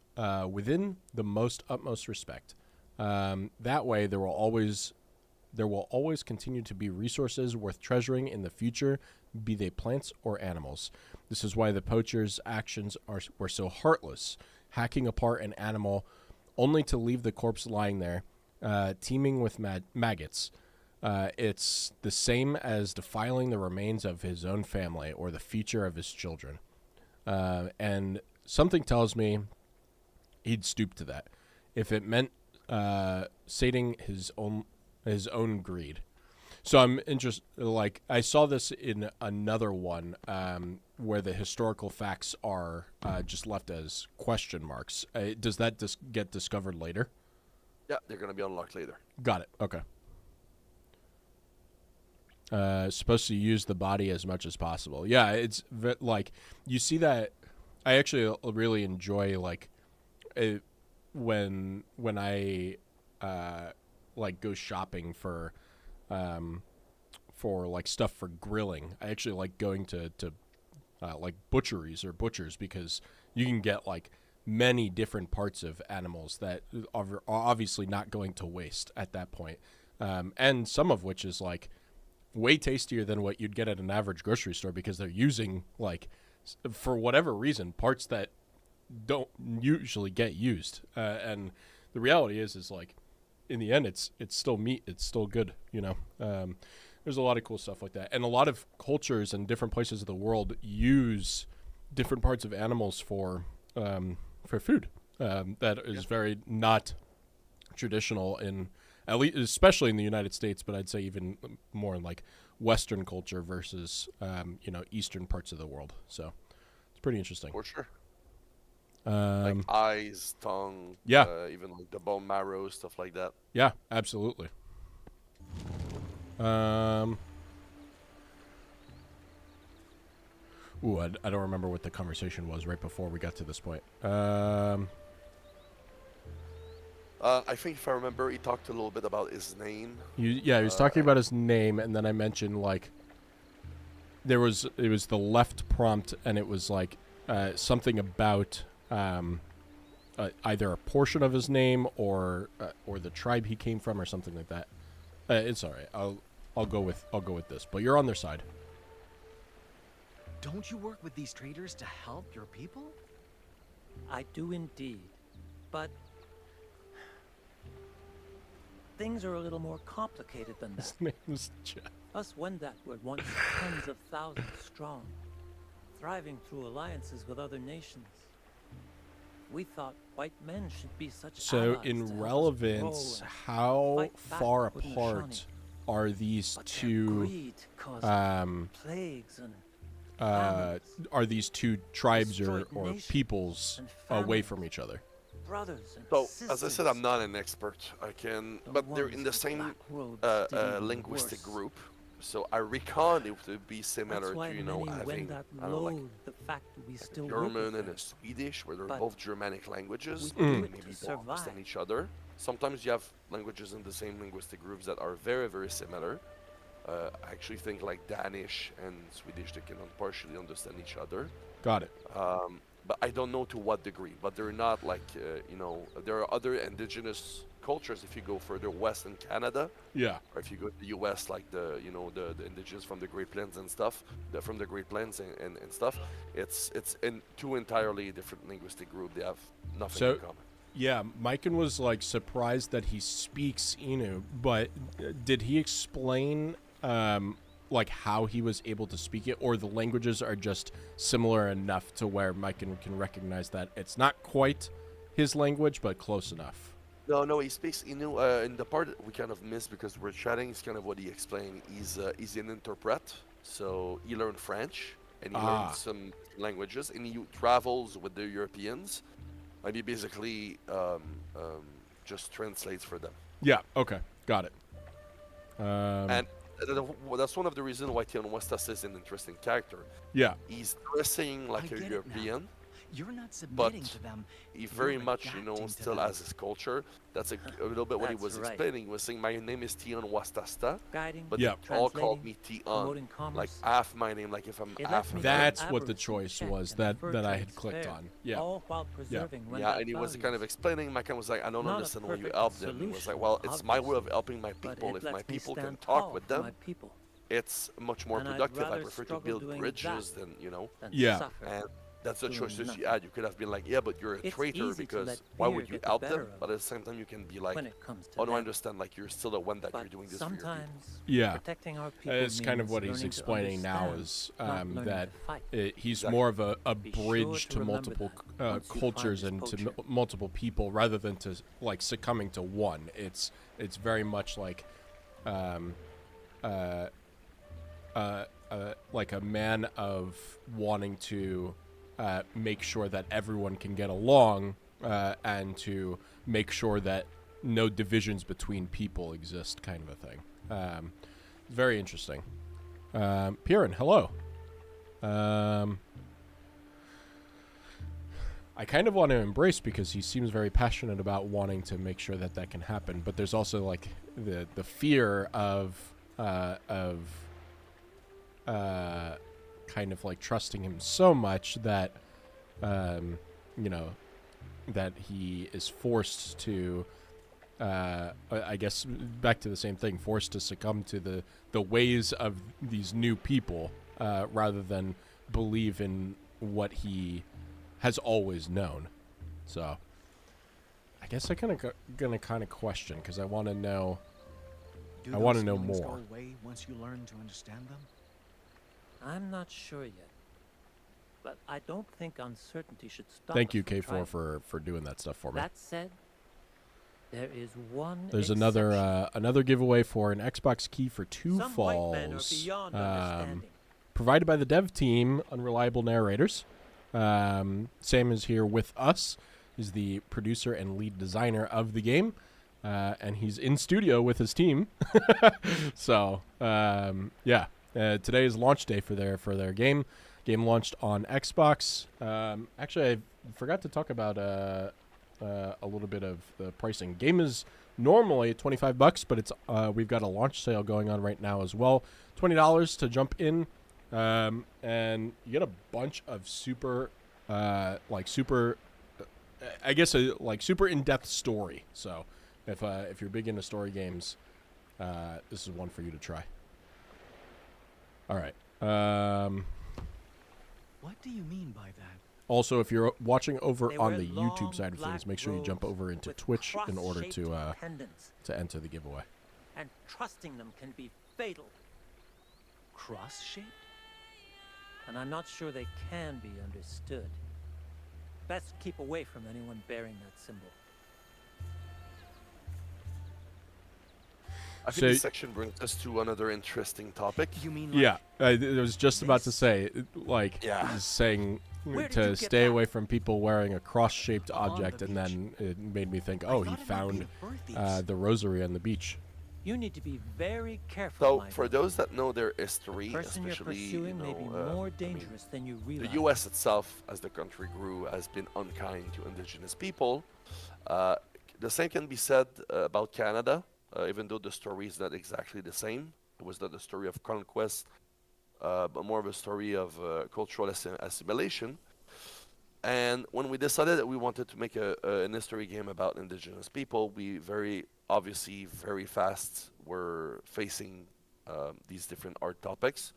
within the most utmost respect. That way, there will always continue to be resources worth treasuring in the future, be they plants or animals. This is why the poacher's actions were so heartless. hacking apart an animal only to leave the corpse lying there, teeming with maggots. It's the same as defiling the remains of his own family or the future of his children. And something tells me he'd stoop to that if it meant sating his own greed. So I'm interested. Like, I saw this in another one where the historical facts are just left as question marks. Does that get discovered later? Yeah, they're gonna be unlocked later. Got it. Okay. Supposed to use the body as much as possible. Yeah, it's like you see that. I actually really enjoy like when I like go shopping for like stuff for grilling. I actually like going to like butcheries or butchers because you can get like many different parts of animals that are obviously not going to waste at that point. And some of which is like way tastier than what you'd get at an average grocery store because they're using like for whatever reason parts that don't usually get used. And the reality is like in the end it's still meat, it's still good, you know. There's a lot of cool stuff like that, and a lot of cultures and different places of the world use different parts of animals for food. That is very not traditional in, at least, especially in the United States, but I'd say even more in like Western culture versus Eastern parts of the world. So it's pretty interesting. For sure. Um, Like eyes, tongue, Yeah. even like the bone marrow, stuff like that. Yeah, absolutely. Ooh, I don't remember what the conversation was right before we got to this point. I think if I remember, he talked a little bit about his name. He was talking about his name, and then I mentioned like it was the left prompt, and it was like something about either a portion of his name or the tribe he came from or something like that. It's all right. I'll go with this. But you're on their side. Don't you work with these traders to help your people? I do indeed, but things are a little more complicated than that. His name was Jeff. Us Wendat were once tens of thousands strong, thriving through alliances with other nations. We thought white men should be such So allies to in help us relevance, grow and how fight back far with apart Nishani. are these But their two greed caused plagues and are these two tribes or destroyed nations peoples and away families. from each other? brothers and So, sisters. as I said, I'm not an expert. I can, The but they're in ones the with same black robes did even linguistic worse. group. So I reckon it would be similar That's why to, many having Wendat I don't know, like loathe the fact that we still work German with and them. a Swedish, where they're But both Germanic languages, we do and it maybe to don't understand survive. each other. Sometimes you have languages in the same linguistic groups that are very, very similar. I actually think like Danish and Swedish, they can partially understand each other. Got it. But I don't know to what degree. But they're not like, there are other indigenous cultures if you go further west in Canada, Yeah. or if you go to the U.S., like the indigenous from the Great Plains and stuff, from the Great Plains and stuff. It's in two entirely different linguistic group. They have nothing So- in common. Yeah, Mikan was like surprised that he speaks Innu, but did he explain like how he was able to speak it, or the languages are just similar enough to where Mikan can recognize that it's not quite his language, but close enough? No, he speaks Innu. In the part that we kind of missed because we're chatting, is kind of what he explained. He's an interpret, so he learned French and he learned some languages, and he travels with the Europeans, and he basically just translates for them. Yeah. Okay. Got it. And that's one of the reasons why Tion Westas is an interesting character. Yeah. He's dressing like I a get it now. European. You're not submitting But to them. He very You're much, adapting to still them. has his culture. That's a little bit what he That's was right. explaining. He was saying, my name is Tion Wastasta, Guiding, but Yeah. they all called translating, me Tion. promoting Like commerce. half my name, like if I'm It half lets me of keep That's what the avarice in choice check was and the that fur I had trades clicked fair, on. Yeah. all while preserving Yeah, Wendat and he was kind of values. explaining. My kind was like, I don't Not a understand why you perfect help them. He was like, solution, well, it's my way of obviously, helping my but people. it If my lets me people can stand talk tall with for them, my people it's much more And I'd productive. I rather prefer to struggle build doing bridges that than, than Yeah. suffer. And That's the doing choices nothing. you had. You could have been like, yeah, but you're a It's traitor easy to because let why fear would you get the help better them? of But us at the same time, you can be like, when it comes to oh no, I that. understand. Like you're still the one that But you're doing this for your people. sometimes Yeah. protecting our people It's kind of means what he's learning to explaining now understand, is not learning that to fight. he's Exactly. more of a Be sure bridge to to remember multiple that once you find cultures this and to poacher. multiple people rather than to like succumbing to one. It's very much like like a man of wanting to make sure that everyone can get along and to make sure that no divisions between people exist, kind of a thing. Very interesting. Piran, hello. I kind of want to embrace because he seems very passionate about wanting to make sure that that can happen, but there's also like the fear of kind of like trusting him so much that you know, that he is forced to I guess back to the same thing, forced to succumb to the ways of these new people rather than believe in what he has always known. So I guess I gonna kind of question because I want to know. Do I wanna those know feelings more. Go away once you learn to understand them? I'm not sure yet. But I don't think uncertainty should stop Thank us you, from K4, trying. for doing that stuff for me. That said, there is one There's exception. another giveaway for an Xbox key for Two Some white men are Falls, beyond understanding. provided by the dev team, Unreliable Narrators. Sam is here with us. He's the producer and lead designer of the game, and he's in studio with his team. So yeah, today is launch day for their game. Game launched on Xbox. Actually, I forgot to talk about a little bit of the pricing. Game is normally $25, but it's we've got a launch sale going on right now as well. $20 to jump in, and you get a bunch of super I guess super in-depth story. So if you're big into story games, this is one for you to try. All right. What do you mean by that? Also, if you're watching over They on wear the YouTube long side of things, black make sure you jump robes over into with Twitch in order cross-shaped pendants, to enter the giveaway. and trusting them can be fatal. Cross-shaped? And I'm not sure they can be understood. Best keep away from anyone bearing that symbol. I think So- this section brings us to another interesting topic. You mean like Yeah, I was just about to this? say, like, Yeah. he's saying Where did to you get stay that? away from people wearing a cross-shaped On the object, and then it made me think, I oh, he thought it might be found the birthies. the rosary on the beach. You need to be very careful, So Michael. for those that know their The history, person you're especially pursuing may be more I mean, dangerous than you the realize. U.S. itself, as the country grew, has been unkind to indigenous people. The same can be said about Canada, even though the story is not exactly the same. It was not a story of conquest, but more of a story of cultural assimilation. And when we decided that we wanted to make an history game about indigenous people, we very fast were facing these different art topics.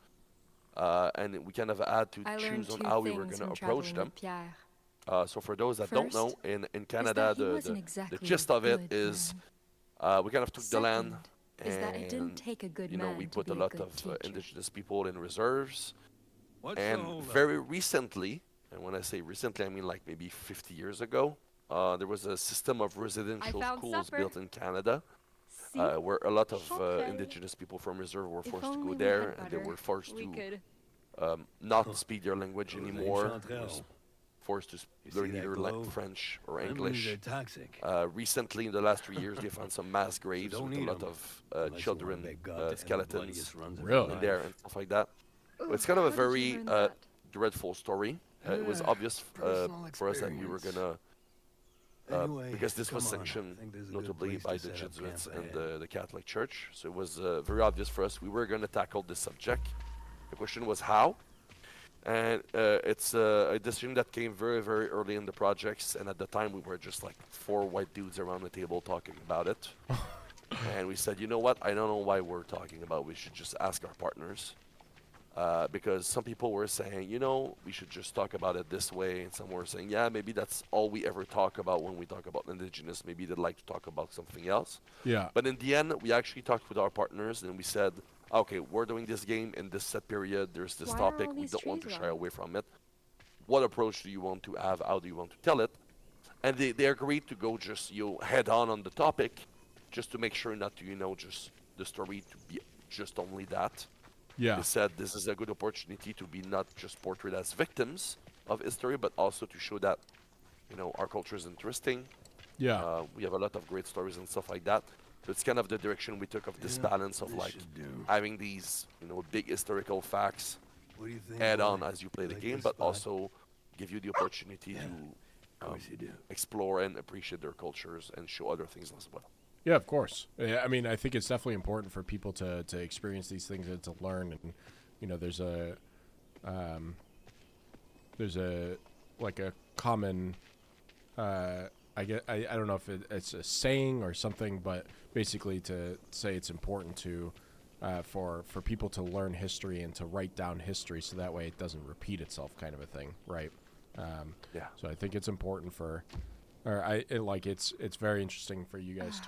And we kind of had to I learned choose two on how we were things going from to approach traveling them. with Pierre. So for those that don't know, First, in Canada, he wasn't the exactly gist a of it good is man. we kind of took the land Second is that it didn't and take a good you know man we to put be a lot good of teacher. indigenous people in reserves. What's the And hold up? very recently, and when I say recently, I mean like maybe 50 years ago, there was a system of residential found schools supper. built in Canada See? where a lot of Okay. indigenous people from reserve were If forced to only go we there, had and they butter, were forced we to could. not speak their language Those ain't anymore. Chanterelle. Was forced to You learn see that either glow? French or That means English. they're toxic. Recently, in the last 3 years, they found some mass graves don't with a eat lot 'em, of unless you wanna children make God to end the skeletons bloodiest runs of Really? your in there life. and stuff like that. But it's kind of a How did you very learn that? dreadful story. It was obvious personal for us that we were experience. gonna, Anyway, because this was come on. I sanctioned think this is a good notably place by to the set up Jesuits camp and ahead. the Catholic Church. So it was very obvious for us we were gonna tackle this subject. The question was how. And it's a decision that came very, very early in the projects. And at the time, we were just like 4 white dudes around the table talking about it. And we said, you know what? I don't know why we're talking about. We should just ask our partners. because some people were saying, we should just talk about it this way, and some were saying, yeah, maybe that's all we ever talk about when we talk about Indigenous. Maybe they'd like to talk about something else. Yeah. But in the end, we actually talked with our partners, and we said, okay, we're doing this game in this set period. There's this Why are topic. all We these don't want to trees shy low? away from it. What approach do you want to have? How do you want to tell it? And they agreed to go just head on the topic, just to make sure not to just the story to be just only that. Yeah. They said this is a good opportunity to be not just portrayed as victims of history, but also to show that our culture is interesting. Yeah. We have a lot of great stories and stuff like that. So it's kind of the direction we took of this Yeah, balance of this like should do. having these big historical facts What do you think? add on boy? as you play the Like game, this but spot? also give you the opportunity Of to course you do. explore and appreciate their cultures and show other things as well. Yeah, of course. Yeah, I mean, I think it's definitely important for people to experience these things and to learn. And there's a like a common, I don't know if it's a saying or something, but basically to say it's important to for people to learn history and to write down history so that way it doesn't repeat itself, kind of a thing, right? Yeah. So I think it's important it's very interesting for you guys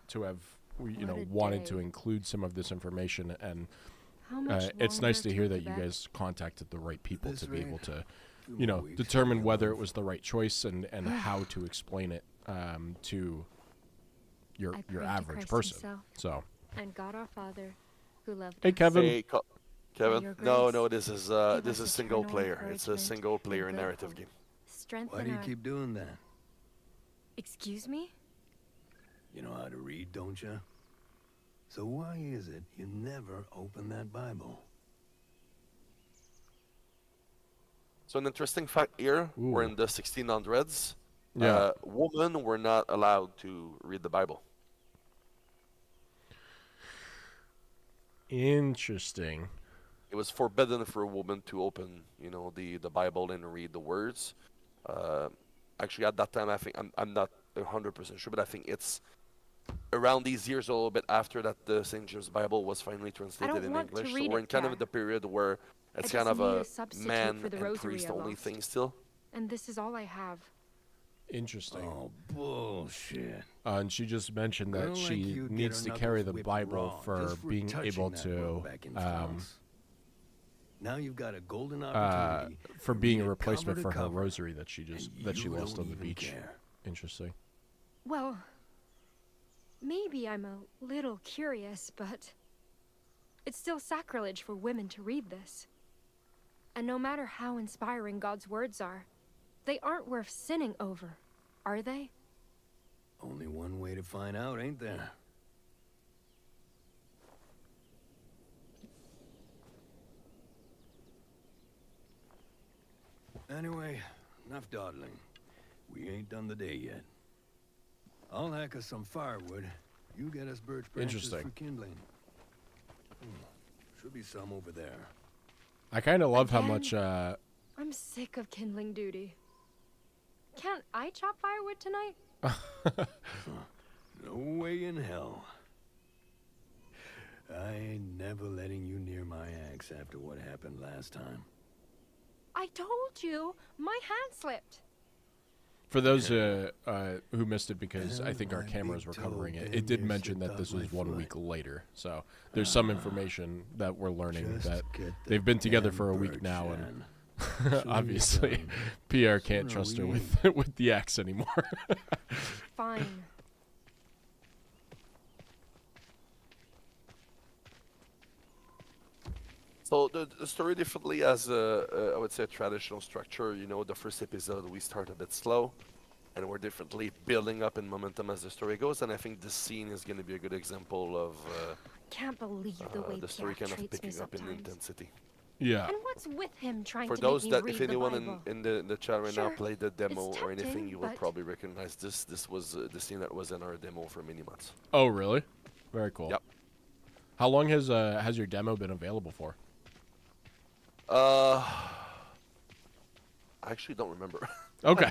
to have What a wanted to day. include some of this information, and How much it's nice to longer hear till that you Quebec? guys contacted the right people This to be rate, able to 2 more weeks determine will be whether it enough. was the right choice and how to explain it to your I pray to average Christ person. himself. So And God our Father, who loved hey us. Kevin. Hey, Kevin. your No, grace, this is give this us is single eternal player. It's a encouragement single player and good narrative hope. game. Strengthen Why do you our... keep doing that? Excuse me? You know how to read, don't you? So why is it you never open that Bible? So an interesting fact here, we're Ooh. in the 1600s. Yeah. Women were not allowed to read the Bible. Interesting. It was forbidden for a woman to open, the Bible and read the words. Actually, at that time, I think I'm not 100% sure, but I think it's around these years, a little bit after that, the St. James Bible was finally translated in want to English. So read we're it, in kind of Pierre. the period where it's I kind just of need a a substitute man for the and rosary priest I only lost. thing still. And this is all I have. Interesting. Oh, bullshit. And she just mentioned Girl that like she you'd get needs her to carry knuckles the whipped Bible raw for just being touching able that to road back in France. Now you've got a golden opportunity for to being read a it replacement cover for to her cover, rosary that she and you lost don't on the even beach. care. Interesting. Well, maybe I'm a little curious, but it's still sacrilege for women to read this. And no matter how inspiring God's words are, they aren't worth sinning over, are they? Only one way to find out, ain't there? Anyway, enough dawdling. We ain't done the day yet. I'll hack us some firewood. You get us birch branches Interesting. for kindling. Should be some over there. I kind of love how Again? much. I'm sick of kindling duty. Can't I chop firewood tonight? No way in hell. I ain't never letting you near my axe after what happened last time. I told you, my hand slipped. For those who missed it, because I Well, think our my cameras big were toe covering it, damn it did near mention slipped that this off was my 1 foot. week later. So there's some information that we're learning Just that get the they've been together damn for a week birch, now, and Shan. obviously done. Pierre can't Sooner trust her we with the axe anymore. Fine. So the story definitely has I would say, a traditional structure. The first episode we start a bit slow, and we're definitely building up in momentum as the story goes. And I think this scene is going to be a good example of Can't believe the way the story Pierre kind of treats me picking up in sometimes. intensity. Yeah. And what's with him trying For to those make me that, read if the anyone Bible? in the chat right now Sure, played the demo or anything, tempting, you will but- probably recognize this. This was the scene that was in our demo for many months. Oh, really? Very cool. Yep. How long has your demo been available for? I actually don't remember. Okay.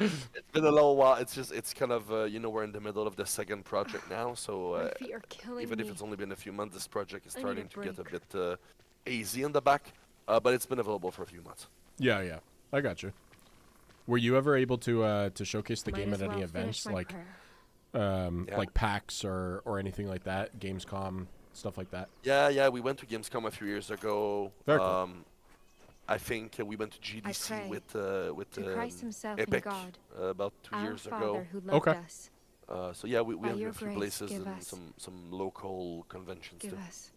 It's been a little while. It's kind of we're in the middle of the second project now, so My feet are killing even me. if it's only been a few months, this project is I need a starting to get a break. bit AZ in the back, but it's been available for a few months. Yeah, yeah. I got you. Were you ever able to showcase the Might game as at any well finish events my like prayer. Yeah. like PAX or anything like that, Gamescom, stuff like that? Yeah, we went to Gamescom a few years ago. Very cool. I think we went to GDC pray with To Christ himself and Epic God, about 2 our years Father ago. who loved Okay. us, So yeah, we By have your a few grace, places give and us- some local conventions give too. us.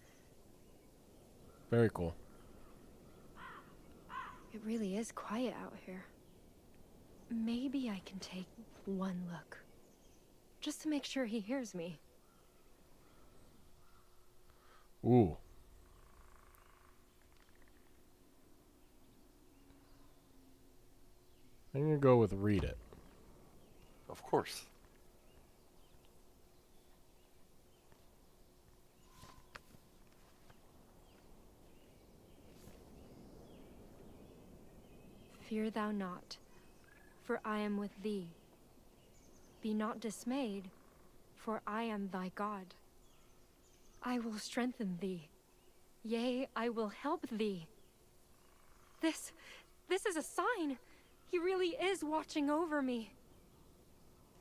Very cool. It really is quiet out here. Maybe I can take one look. Just to make sure he hears me. Ooh. I'm gonna go with read it. Of course. Fear thou not, for I am with thee. Be not dismayed, for I am thy God. I will strengthen thee. Yea, I will help thee. This is a sign. He really is watching over me.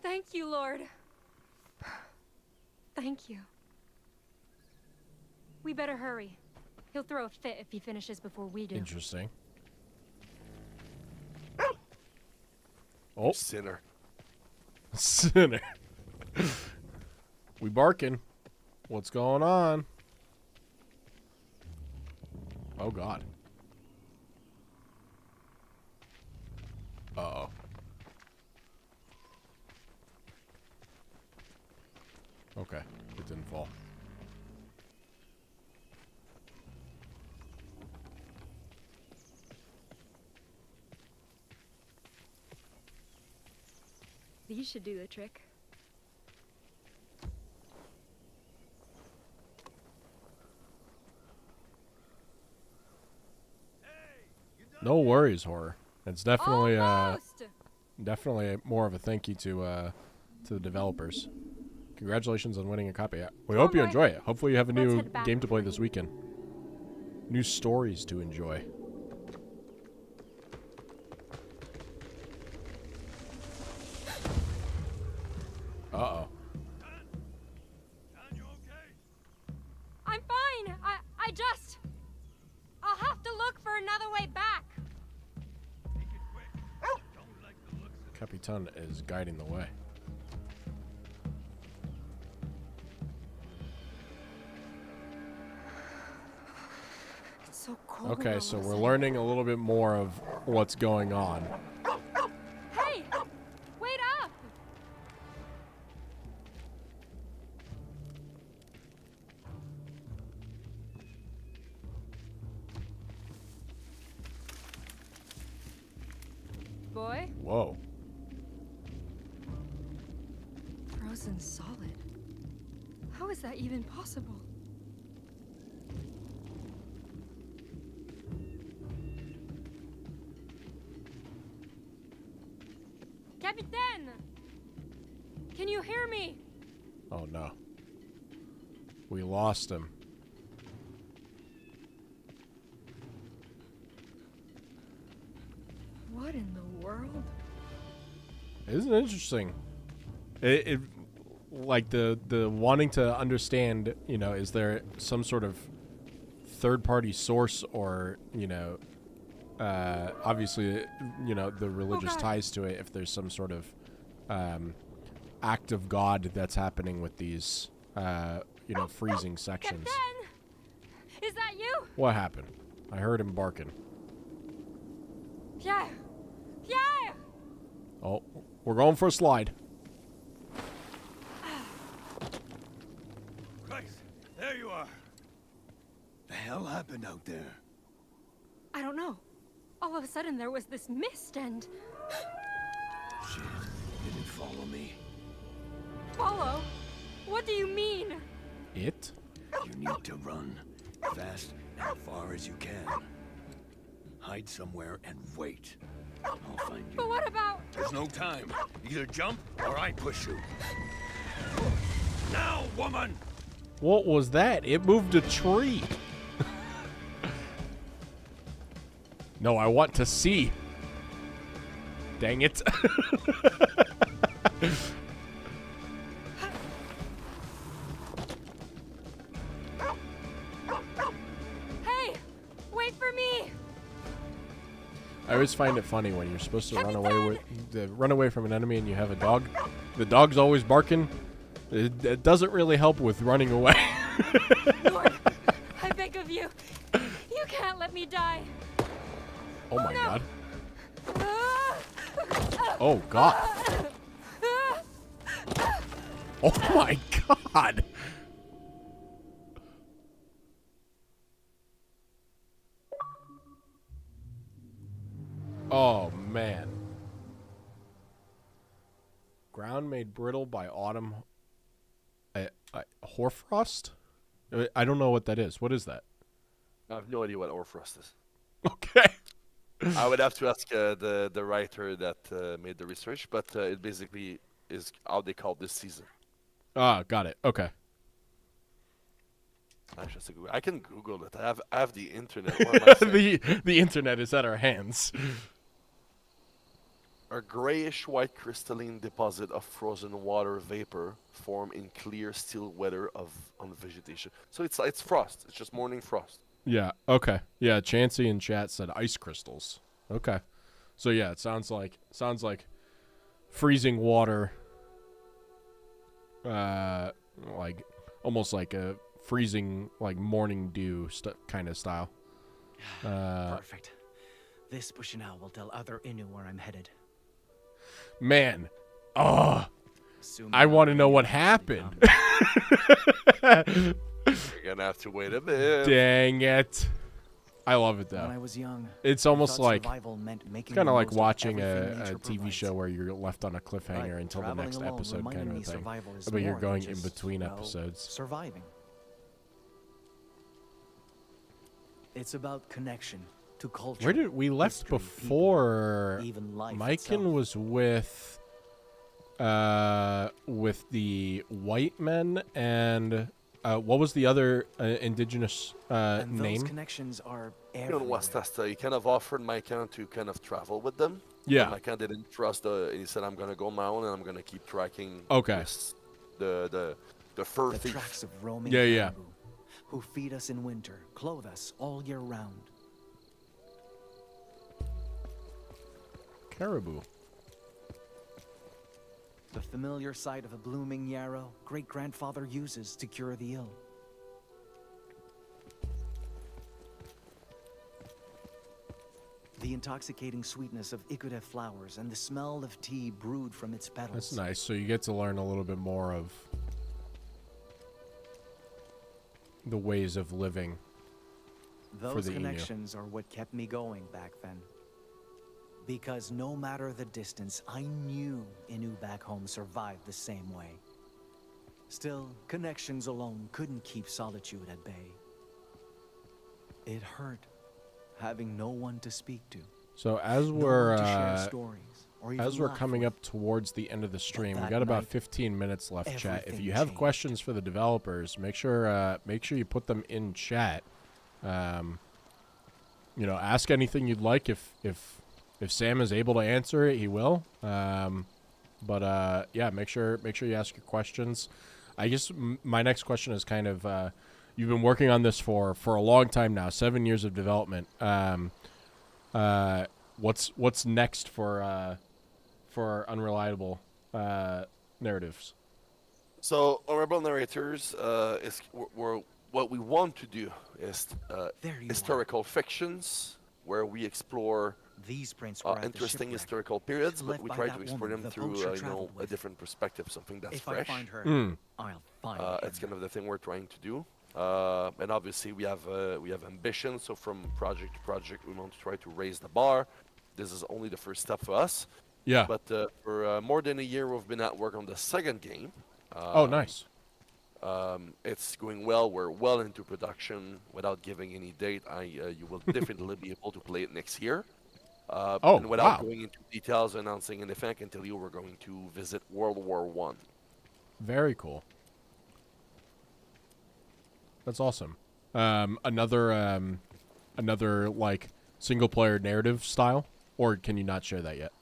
Thank you, Lord. Thank you. We better hurry. He'll throw a fit if he finishes before we do. Interesting. Oh, Sinner. sinner. We barking. What's going on? Oh God. Uh-oh. Okay, it didn't fall. These should do the trick. No worries, horror. It's definitely Almost! definitely more of a thank you to the developers. Congratulations on winning a copy. We hope you Alright. enjoy it. Hopefully you have a Let's new head back game to play before this weekend. New stories to enjoy. Uh-oh. I'm fine. I just... I'll have to look for another way back. Capitan is guiding the way. It's so cold. Okay, so all of a we're sudden. learning a little bit more of what's going on. Hey! Wait up! Boy, Whoa. frozen solid. How is that even possible? Capitaine! Can you hear me? Oh no. We lost him. What in the world? Isn't it interesting? It like the wanting to understand, you know, is there some sort of third party source or, you know, obviously, you know, the religious God. ties to it, if there's some sort of act of God that's happening with these you know, freezing sections. Captain! Is that you? What happened? I heard him barking. Pierre! Pierre! Oh, we're going for a slide. Christ, there you are. The hell happened out there? I don't know. All of a sudden there was this mist and... Shit, did it follow me? Follow? What do you mean? It? You need to run fast and far as you can. Hide somewhere and wait. I'll find But you. what about... There's no time. Either jump or I push you. Now, woman! What was that? It moved a tree. No, I want to see. Dang it. Hey, wait for me. I always find it funny when you're supposed to run away from an enemy and you have a dog. The dog's always barking. It doesn't really help with running away. Lord, I beg of you. You can't let me die. Oh my no. god. Ah! Oh god. Oh my god. Oh man. Ground made brittle by autumn. Hoarfrost? I don't know what that is. What is that? I have no idea what Orfrost is. Okay. I would have to ask the writer that made the research, but it basically is how they call this season. Ah, got it. Okay. I can Google it. I have the internet. What am I saying? the internet is at our hands. A grayish-white crystalline deposit of frozen water vapor form in clear, still weather on vegetation. So it's frost. It's just morning frost. Yeah, okay. Yeah, Chansey in chat said ice crystals. Okay. So yeah, it sounds like freezing water, like almost like a freezing like morning dew kind of style. Perfect. This Bushinao will tell other Innu where I'm headed. Man, Assuming I want to know Innu what actually happened. You're gonna have to wait a bit. Dang it. I love it When I though. was young, It's I almost thought like survival meant making kind the of like most of watching everything a nature TV provides. show where you're left on a cliffhanger But until the traveling next alone episode reminded kind me of thing. survival is But you're more going than in just, between well, episodes. surviving. It's about connection to culture. Where did we left history, before? people, even life Myken itself. was with the white men and what was the other indigenous And those name? connections are You know, everywhere. Wastasta, he kind of offered my account to kind of travel with them. Yeah. My account didn't trust. He said, "I'm gonna go my own, and I'm gonna keep tracking." Okay. The fur The thief. tracks of roaming Yeah, yeah. caribou, who feed us in winter, clothe us all year round. Caribou. The familiar sight of a blooming yarrow great-grandfather uses to cure the ill. The intoxicating sweetness of Ikude flowers and the smell of tea brewed from its petals. That's nice. So you get to learn a little bit more of the ways of living. Those the Innu. connections are what kept me going back then. Because no matter the distance, I knew Innu back home survived the same way. Still, connections alone couldn't keep solitude at bay. It hurt, having no one to speak to. So as No we're one to share stories, or even as we're laugh coming with. up towards the end of the stream, we that got about night, 15 minutes left. Chat. If everything you have changed. questions for the developers, make sure you put them in chat. You know, ask anything you'd like. If Sam is able to answer it, he will. But yeah, make sure you ask your questions. I guess my next question is kind of you've been working on this for a long time now, 7 years of development. What's next for Unreliable Narratives? So, Honorable Narrators, what we want to do is There you are. historical fictions where we explore These prints were at the interesting shipwreck. historical periods, but left we by try that to explore woman them the through poacher a traveled with. different perspective, something that's If fresh. I find her, I'll find him. It's kind of the thing we're trying to do. And obviously we have ambition. So from project to project, we want to try to raise the bar. This is only the first step for us. Yeah. But for more than a year, we've been at work on the second game. Oh, nice. It's going well. We're well into production. Without giving any date, you will definitely be able to play it next year. And without wow. going into details, announcing anything, I can tell you we're going to visit World War I. Very cool. That's awesome. Another like single player narrative style, or can you not share that yet?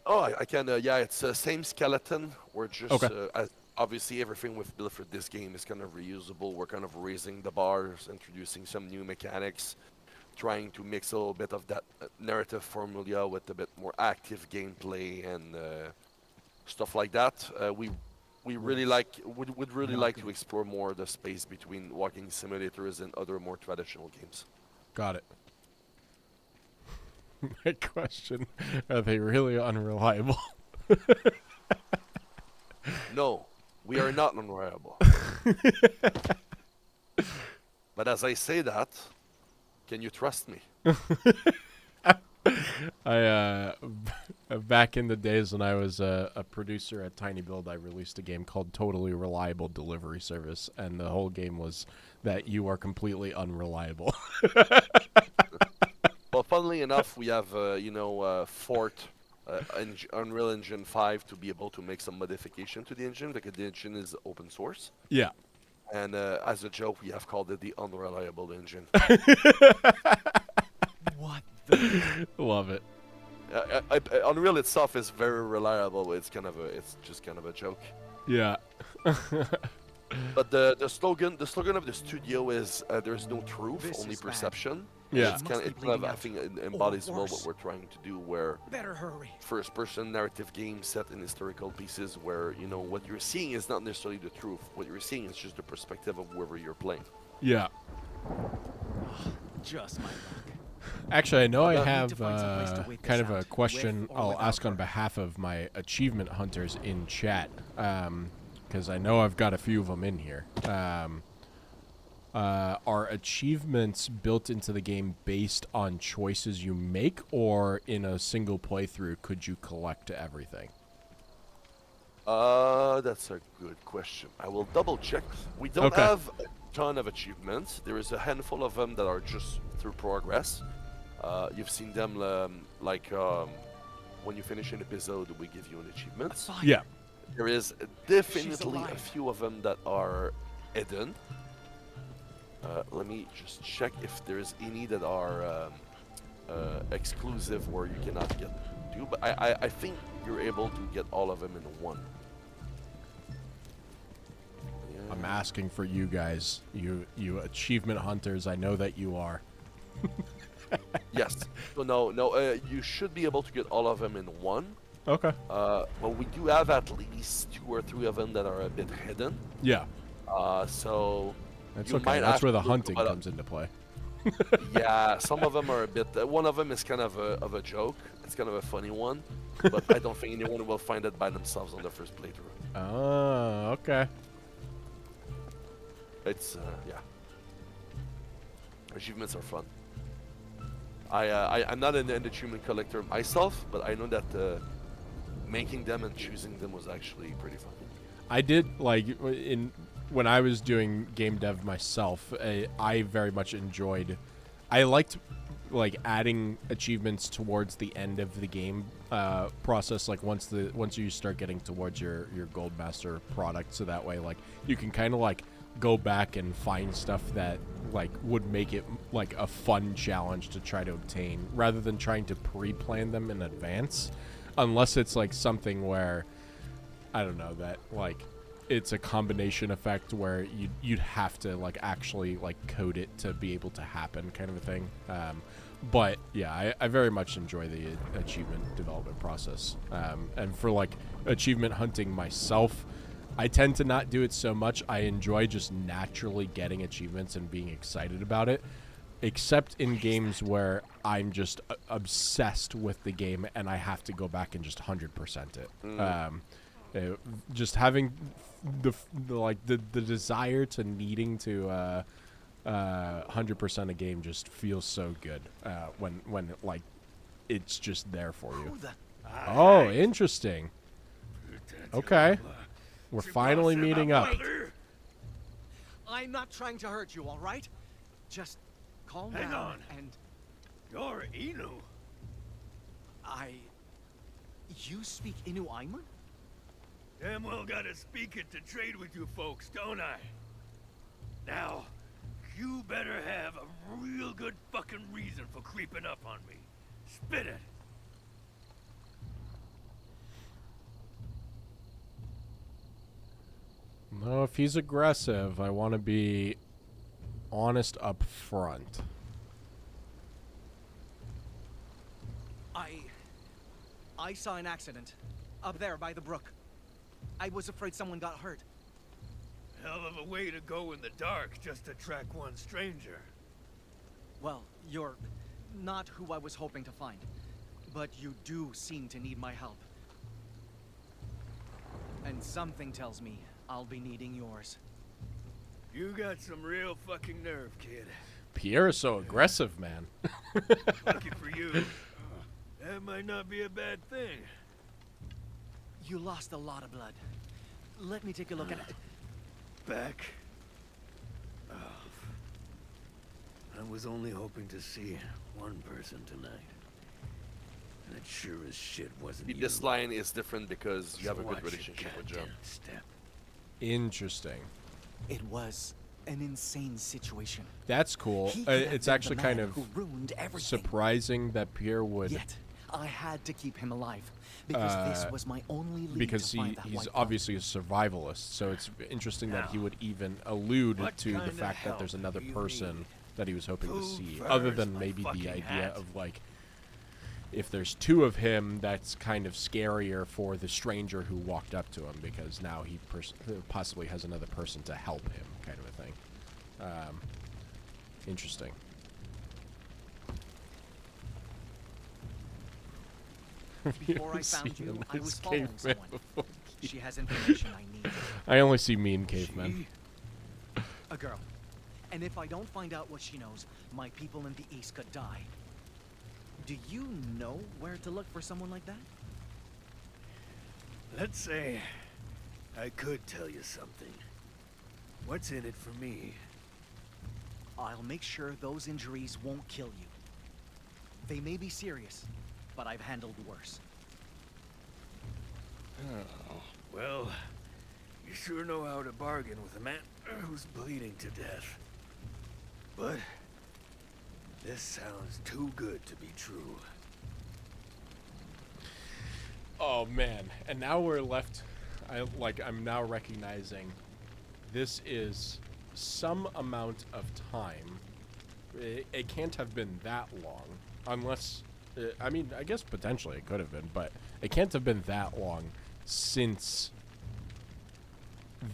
Oh, I can. Yeah, it's same skeleton. We're just Okay. as obviously everything we've built for this game is kind of reusable. We're kind of raising the bars, introducing some new mechanics, trying to mix a little bit of that narrative formula with a bit more active gameplay and stuff like that. We really would really like to explore more the space between walking simulators and other more traditional games. Got it. My question: are they really unreliable? No, we are not unreliable. But as I say that, can you trust me? I back in the days when I was a producer at Tiny Build, I released a game called Totally Reliable Delivery Service, and the whole game was that you are completely unreliable. Well, funnily enough, we have Fort Unreal Engine 5 to be able to make some modification to the engine. Like the engine is open source, Yeah. and as a joke, we have called it the unreliable engine. What the? Love it. Unreal itself is very reliable. But it's just kind of a joke. Yeah. But the slogan of the studio is there's no truth, This only is bad. perception. Yeah. It's Must be I bleeding think out. it embodies well what worse. we're trying to do, where Better hurry. first-person narrative games set in historical pieces where, what you're seeing is not necessarily the truth. What you're seeing is just the perspective of whoever you're playing. Yeah. Just my luck. Actually, I know I Need to have find some place to wait kind this of a out, question with or I'll without ask on her. behalf of my achievement hunters in chat, because I know I've got a few of them in here. Are achievements built into the game based on choices you make, or in a single playthrough could you collect everything? That's a good question. I will double check. We don't Okay. have a ton of achievements. There is a handful of them that are just through progress. You've seen them when you finish an episode, we give you an achievement. Fire. Yeah. There is definitely a alive. few of them that are hidden. Let me just check if there's any that are exclusive where you cannot get to. But I think you're able to get all of them in one. Yeah. I'm asking for you guys, you achievement hunters. I know that you are. Yes. So no. You should be able to get all of them in one. Okay. But we do have at least 2 or 3 of them that are a bit hidden. Yeah. So That's you okay. might That's have where the to look hunting about it. comes into play. Yeah, some of them are a bit. One of them is kind of a joke. It's kind of a funny one, but I don't think anyone will find it by themselves on the first playthrough. Oh, okay. It's yeah. Achievements are fun. I'm not an achievement collector myself, but I know that making them and choosing them was actually pretty fun. I did when I was doing game dev myself. I very much enjoyed. I liked adding achievements towards the end of the game process. Like once you start getting towards your gold master product, so that way you can kind of go back and find stuff that would make it a fun challenge to try to obtain, rather than trying to pre-plan them in advance, unless it's something where I don't know that it's a combination effect where you'd have to actually code it to be able to happen, kind of a thing. But yeah, I very much enjoy the achievement development process. And for achievement hunting myself, I tend to not do it so much. I enjoy just naturally getting achievements and being excited about it, except in games where I'm just obsessed with the game and I have to go back and just 100% it. Just having the desire to needing to 100% a game just feels so good when it's just there for you. Who the? Oh, interesting. Okay. We're finally meeting up. I'm not trying to hurt you, all right? Just calm Hang down on. and You're Inu. You speak Inuaiman? Damn well gotta speak it to trade with you folks, don't I? Now, you better have a real good good fucking reason for creeping up on me. Spit it. No, if he's aggressive, I want to be honest up front. I saw an accident. Up there by the brook. I was afraid someone got hurt. Hell of a way to go in the dark just to track one stranger. Well, you're not who I was hoping to find. But you do seem to need my help. And something tells me I'll be needing yours. You got some real fucking nerve, kid. Pierre is so aggressive, man. Lucky for you. That might not be a bad thing. You lost a lot of blood. Let me take a look at it. Back off. I was only hoping to see one person tonight. And it sure as shit wasn't you. This line is different because you have a So good watch your relationship with John. goddamn step. Interesting. It was an insane situation. That's cool. He could have It's been actually the kind man of who ruined everything. surprising that Pierre would, Yet, I had to keep him alive because this was my only lead because to find that he's white obviously a survivalist. So it's interesting that he would even allude What to the kinda fact that there's help another do you person need? that he was hoping to Who see, other furs than my maybe the fucking idea hat? of like, if there's two of him, that's kind of scarier for the stranger who walked up to him, because now he possibly has another person to help him, kind of a thing. Interesting. Before I I've found seen you, a I nice was following caveman someone. before. She has information I need. I only see mean cavemen. She? A girl. And if I don't find out what she knows, my people in the East could die. Do you know where to look for someone like that? Let's say I could tell you something. What's in it for me? I'll make sure those injuries won't kill you. They may be serious, but I've handled worse. Oh, well, you sure know how to bargain with a man who's bleeding to death. But this sounds too good to be true. Oh man, and now we're left. I'm now recognizing this is some amount of time. It can't have been that long, unless. I mean, I guess potentially it could have been, but it can't have been that long since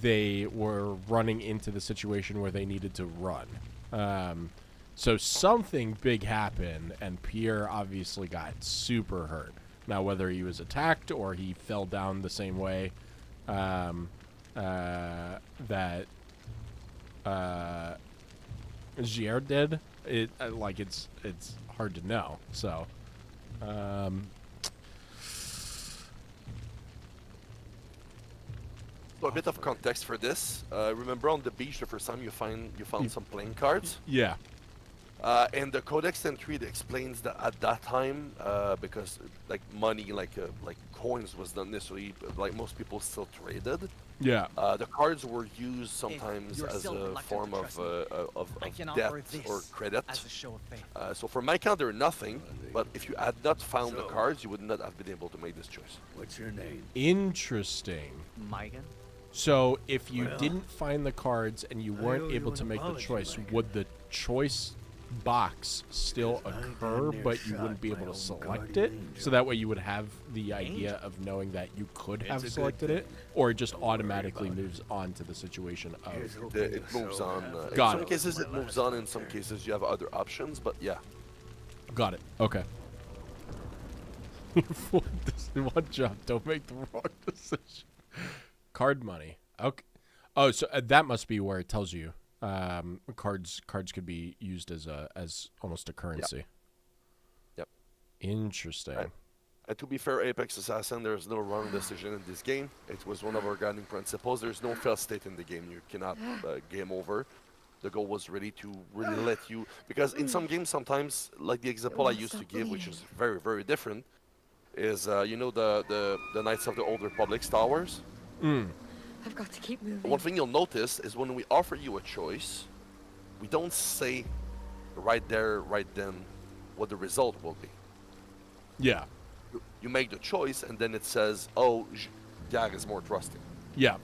they were running into the situation where they needed to run. So something big happened, and Pierre obviously got super hurt. Now, whether he was attacked or he fell down the same way that Gier did, it's hard to know. So, So a bit of context for this. Remember on the beach the first time you found some playing cards? yeah. And the Codex entry that explains that at that time, because like money, like coins, was not necessarily like most people still traded. Yeah. The cards were used sometimes you're as still a reluctant form to of trust I can debt offer this or credit. as a show of faith. So for my count, they're nothing. But if you had not found the So- cards, you would not have been able to make this choice. What's your name? Interesting. Maigan? So, if you Well, didn't find the cards and you I weren't owe you able an to make the apology, choice, Mike. would the choice box still Because I occur, damn near but you wouldn't be shot able my to own select guardian it? angel. So that way you would have the idea of knowing that you could It's have a good selected it, thing. or it just Don't worry automatically about it. moves on to the situation of. Here's hoping It you'll moves so on. have In Got some it. cases, it my moves last on. In some letter. cases, you have other options. But yeah. Got it. Okay. One job. Don't make the wrong decision. Card money. Okay. Oh, so that must be where it tells you cards could be used as almost a currency. Yep. Interesting. Right. And to be fair, Apex Assassin, there's no wrong decision in this game. It was one of our guiding principles. There's no fail state in the game. You cannot game over. The goal was really to really let you, because in some games sometimes, like the example I won't used to stop give, which is bleeding. very, very different, is you know the Knights of the Old Republic Star Wars? I've got to keep moving. One thing you'll notice is when we offer you a choice, we don't say right there, right then, what the result will be. Yeah. You make the choice, and then it says, "Oh, Gar is more trusting." Yeah.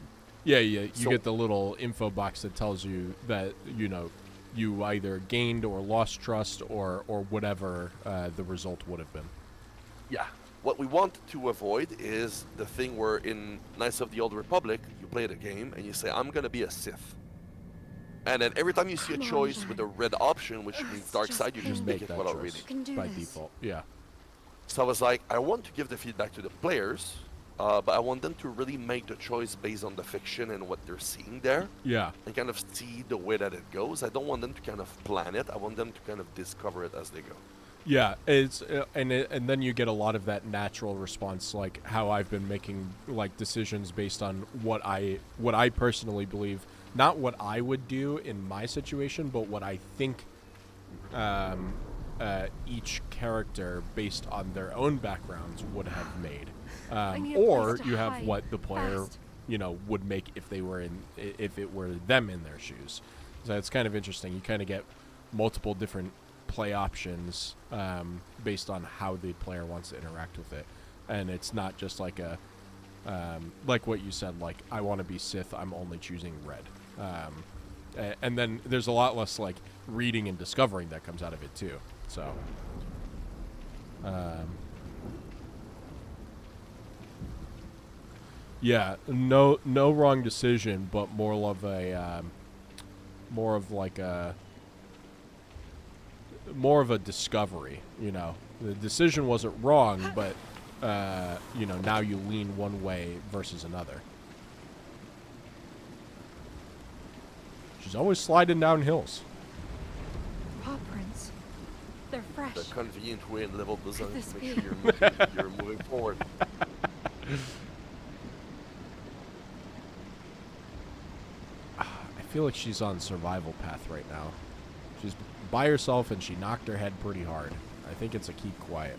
Yeah, you So- get the little info box that tells you that, you know, you either gained or lost trust or whatever the result would have been. Yeah. What we want to avoid is the thing where in Knights of the Old Republic, you play the game and you say, "I'm gonna be a Sith." And then every time you see a Come on, choice Jean. with a red option, which It's means dark just side, you just him. make Make it that without choice reading. You can do by this. default. Yeah. So I was like, I want to give the feedback to the players, but I want them to really make the choice based on the fiction and what they're seeing there, Yeah. and kind of see the way that it goes. I don't want them to kind of plan it. I want them to kind of discover it as they go. Yeah, it's and then you get a lot of that natural response, like how I've been making like decisions based on what I personally believe, not what I would do in my situation, but what I think each character based on their own backgrounds would have made, need a or place to you have hide, what the player fast. would make if it were them in their shoes. So it's kind of interesting. You kind of get multiple different play options based on how the player wants to interact with it, and it's not just like a like what you said, like I want to be Sith, I'm only choosing red, and then there's a lot less like reading and discovering that comes out of it too. So yeah, no wrong decision, but more of a more of a discovery. You know, the decision wasn't wrong, but now you lean one way versus another. She's always sliding down hills. Paw prints. They're fresh. The convenient way in level design this to be? make sure you're moving forward. I feel like she's on survival path right now. She's by herself and she knocked her head pretty hard. I think it's a keep quiet.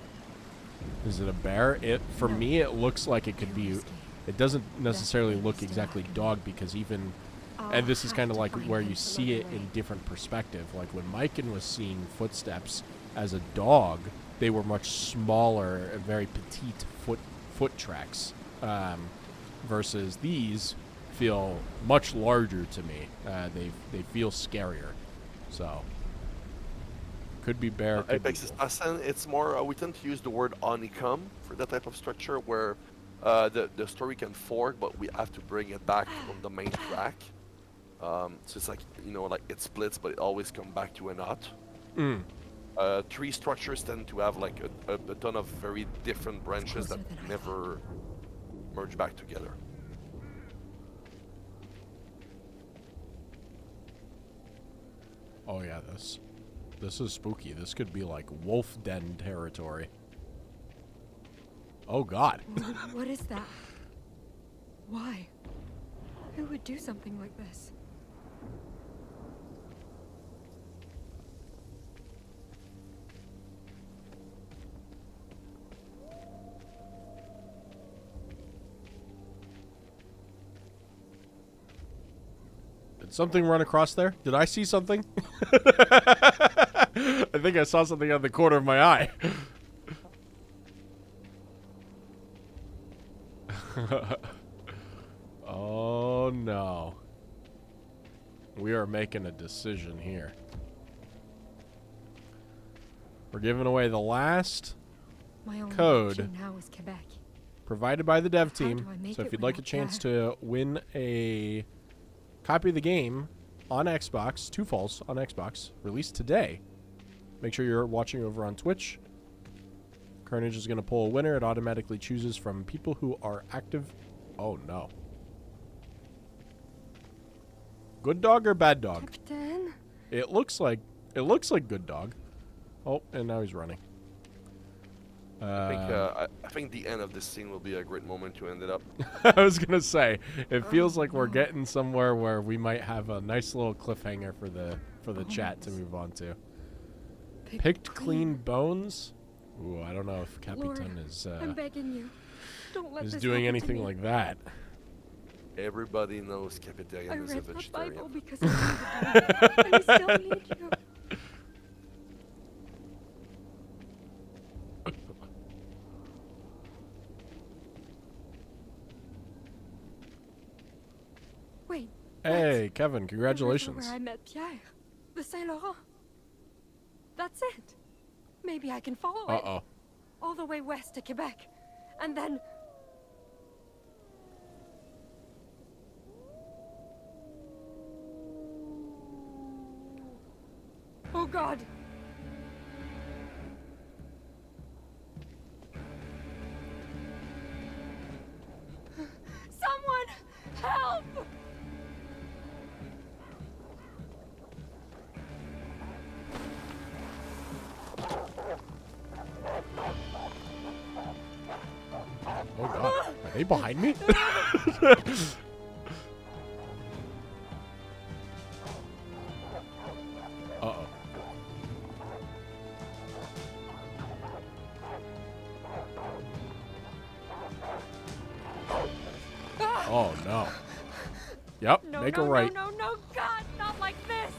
Is it a bear? For No. me, it looks like it could be. Risky. It doesn't necessarily Definitely look still exactly happen. dog because even, I'll and this is have kind of to like find where him you to see lead it the in way. different perspective. Like when Myken was seeing footsteps as a dog, they were much smaller, very petite foot tracks, versus these feel much larger to me. They feel scarier, so could be bear. Could Apex be wolf. Assassin, it's more, we tend to use the word honeycomb for that type of structure where the story can fork, but we have to bring it back on the main track. So it's like, like it splits, but it always comes back to a knot. Tree structures tend to have like a ton of very different branches that closer than I never merge back together. Oh yeah, this is spooky. This could be like wolf den territory. Oh god. What is that? Why? Who would do something like this? Did something run across there? Did I see something? I think I saw something on the corner of my eye. Oh no. We are making a decision here. We're giving away the last My only Code. option now is Quebec. provided by the dev How team. do I make So if it you'd like a without chance that? to win a copy of the game on Xbox, Two Falls on Xbox, released today, make sure you're watching over on Twitch. Carnage is going to pull a winner. It automatically chooses from people who are active. Oh no. Good dog or bad dog? Captain? It looks like good dog. Oh, and now he's running. I think the end of this scene will be a great moment to end it up. I was gonna say, it feels like we're getting somewhere where we might have a nice little cliffhanger for the chat to move on to. Picked clean bones. Ooh, I don't know if Lord, Capitan is I'm begging you. Don't let is this doing happen to anything me. like that. Everybody knows I Capitarian is a read the vegetarian. Bible because I needed you. And I still need you. Hey, Kevin, The congratulations. river where I met Pierre. The Saint Laurent. That's it. Maybe I can follow it. Uh-oh. All the way west to Quebec. And then... Oh God! Someone! Help! Oh, God. Are they behind me? Uh-oh. Oh, no. Yep, No, make no, a right. no, no, no, God, not like this!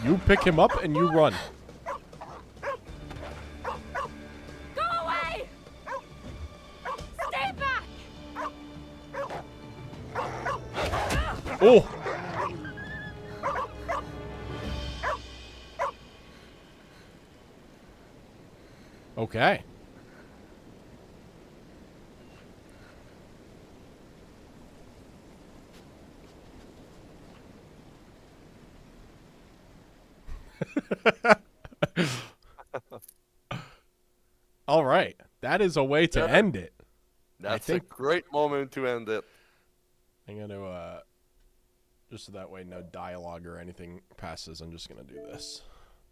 You pick him up and you run. Go away! Stay back! Oh! Okay. All right. That is a way to Yeah. end it. That's think- a great moment to end it. I'm going to, just so that way no dialogue or anything passes, I'm just going to do this.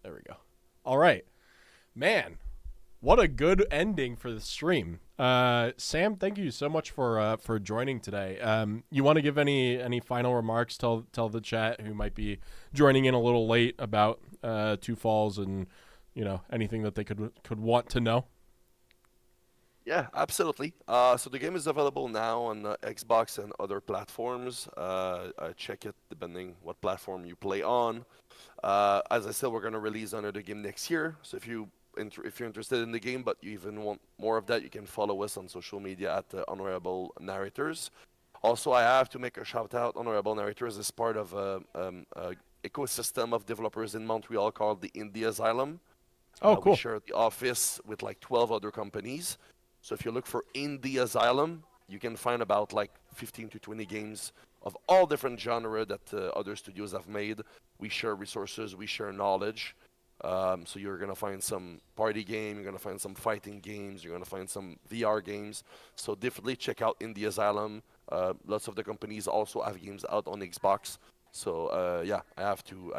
There we go. All right. Man, what a good ending for the stream. Sam, thank you so much for joining today. You want to give any final remarks? Tell the chat who might be joining in a little late about Two Falls and, anything that they could want to know. Yeah, absolutely. So the game is available now on Xbox and other platforms. Check it depending what platform you play on. As I said, we're going to release another game next year. So if you're interested in the game, but you even want more of that, you can follow us on social media at Honorable Narrators. Also, I have to make a shout out. Honorable Narrators is part of a ecosystem of developers in Montreal called the Indie Asylum. Oh, cool. We share the office with like 12 other companies. So if you look for Indie Asylum, you can find about like 15 to 20 games of all different genre that other studios have made. We share resources, we share knowledge. So you're gonna find some party game, you're gonna find some fighting games, you're gonna find some VR games. So definitely check out Indie Asylum. Lots of the companies also have games out on Xbox. So yeah, I have to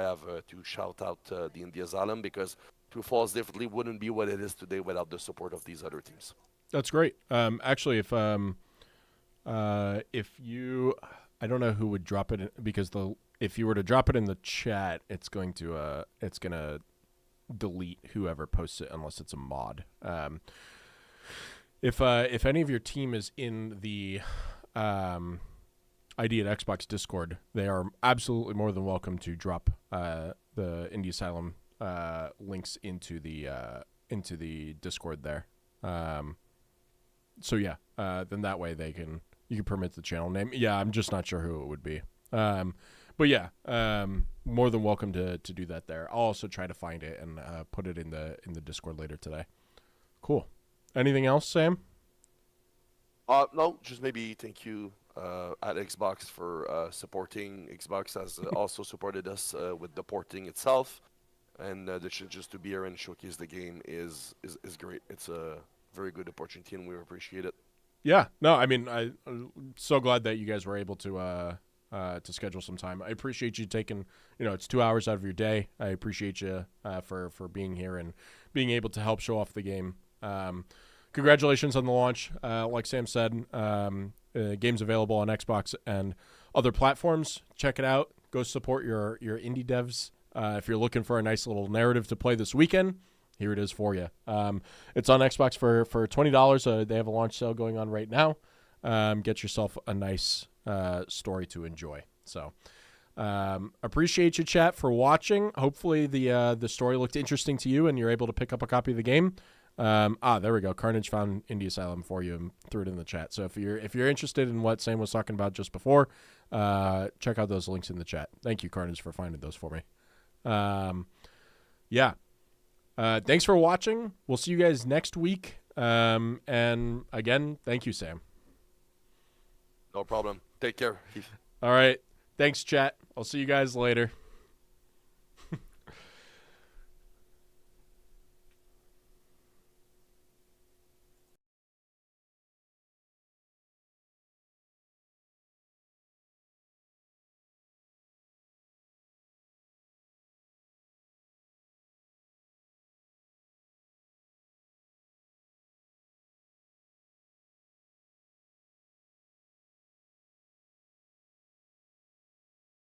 shout out the Indie Asylum because Two Falls definitely wouldn't be what it is today without the support of these other teams. That's great. Actually, if you, I don't know who would drop it in, because if you were to drop it in the chat, it's gonna delete whoever posts it unless it's a mod. If any of your team is in the ID at Xbox Discord, they are absolutely more than welcome to drop the Indie Asylum links into the Discord there. So yeah, then that way you can permit the channel name. Yeah, I'm just not sure who it would be. But yeah, more than welcome to do that there. I'll also try to find it and put it in the Discord later today. Cool. Anything else, Sam? No, just maybe thank you at Xbox for supporting. Xbox has also supported us with the porting itself, and the chance just to be here and showcase the game is great. It's a very good opportunity, and we appreciate it. Yeah. No, I mean, I'm so glad that you guys were able to schedule some time. I appreciate you taking, it's 2 hours out of your day. I appreciate you for being here and being able to help show off the game. Congratulations on the launch. Like Sam said, game's available on Xbox and other platforms. Check it out. Go support your indie devs. If you're looking for a nice little narrative to play this weekend, here it is for you. It's on Xbox for $20. They have a launch sale going on right now. Get yourself a nice story to enjoy. So appreciate you, chat, for watching. Hopefully the story looked interesting to you and you're able to pick up a copy of the game. There we go. Carnage found Indie Asylum for you and threw it in the chat. So if you're interested in what Sam was talking about just before, check out those links in the chat. Thank you, Carnage, for finding those for me. Yeah. Thanks for watching. We'll see you guys next week. And again, thank you, Sam. No problem. Take care. All right. Thanks, chat. I'll see you guys later.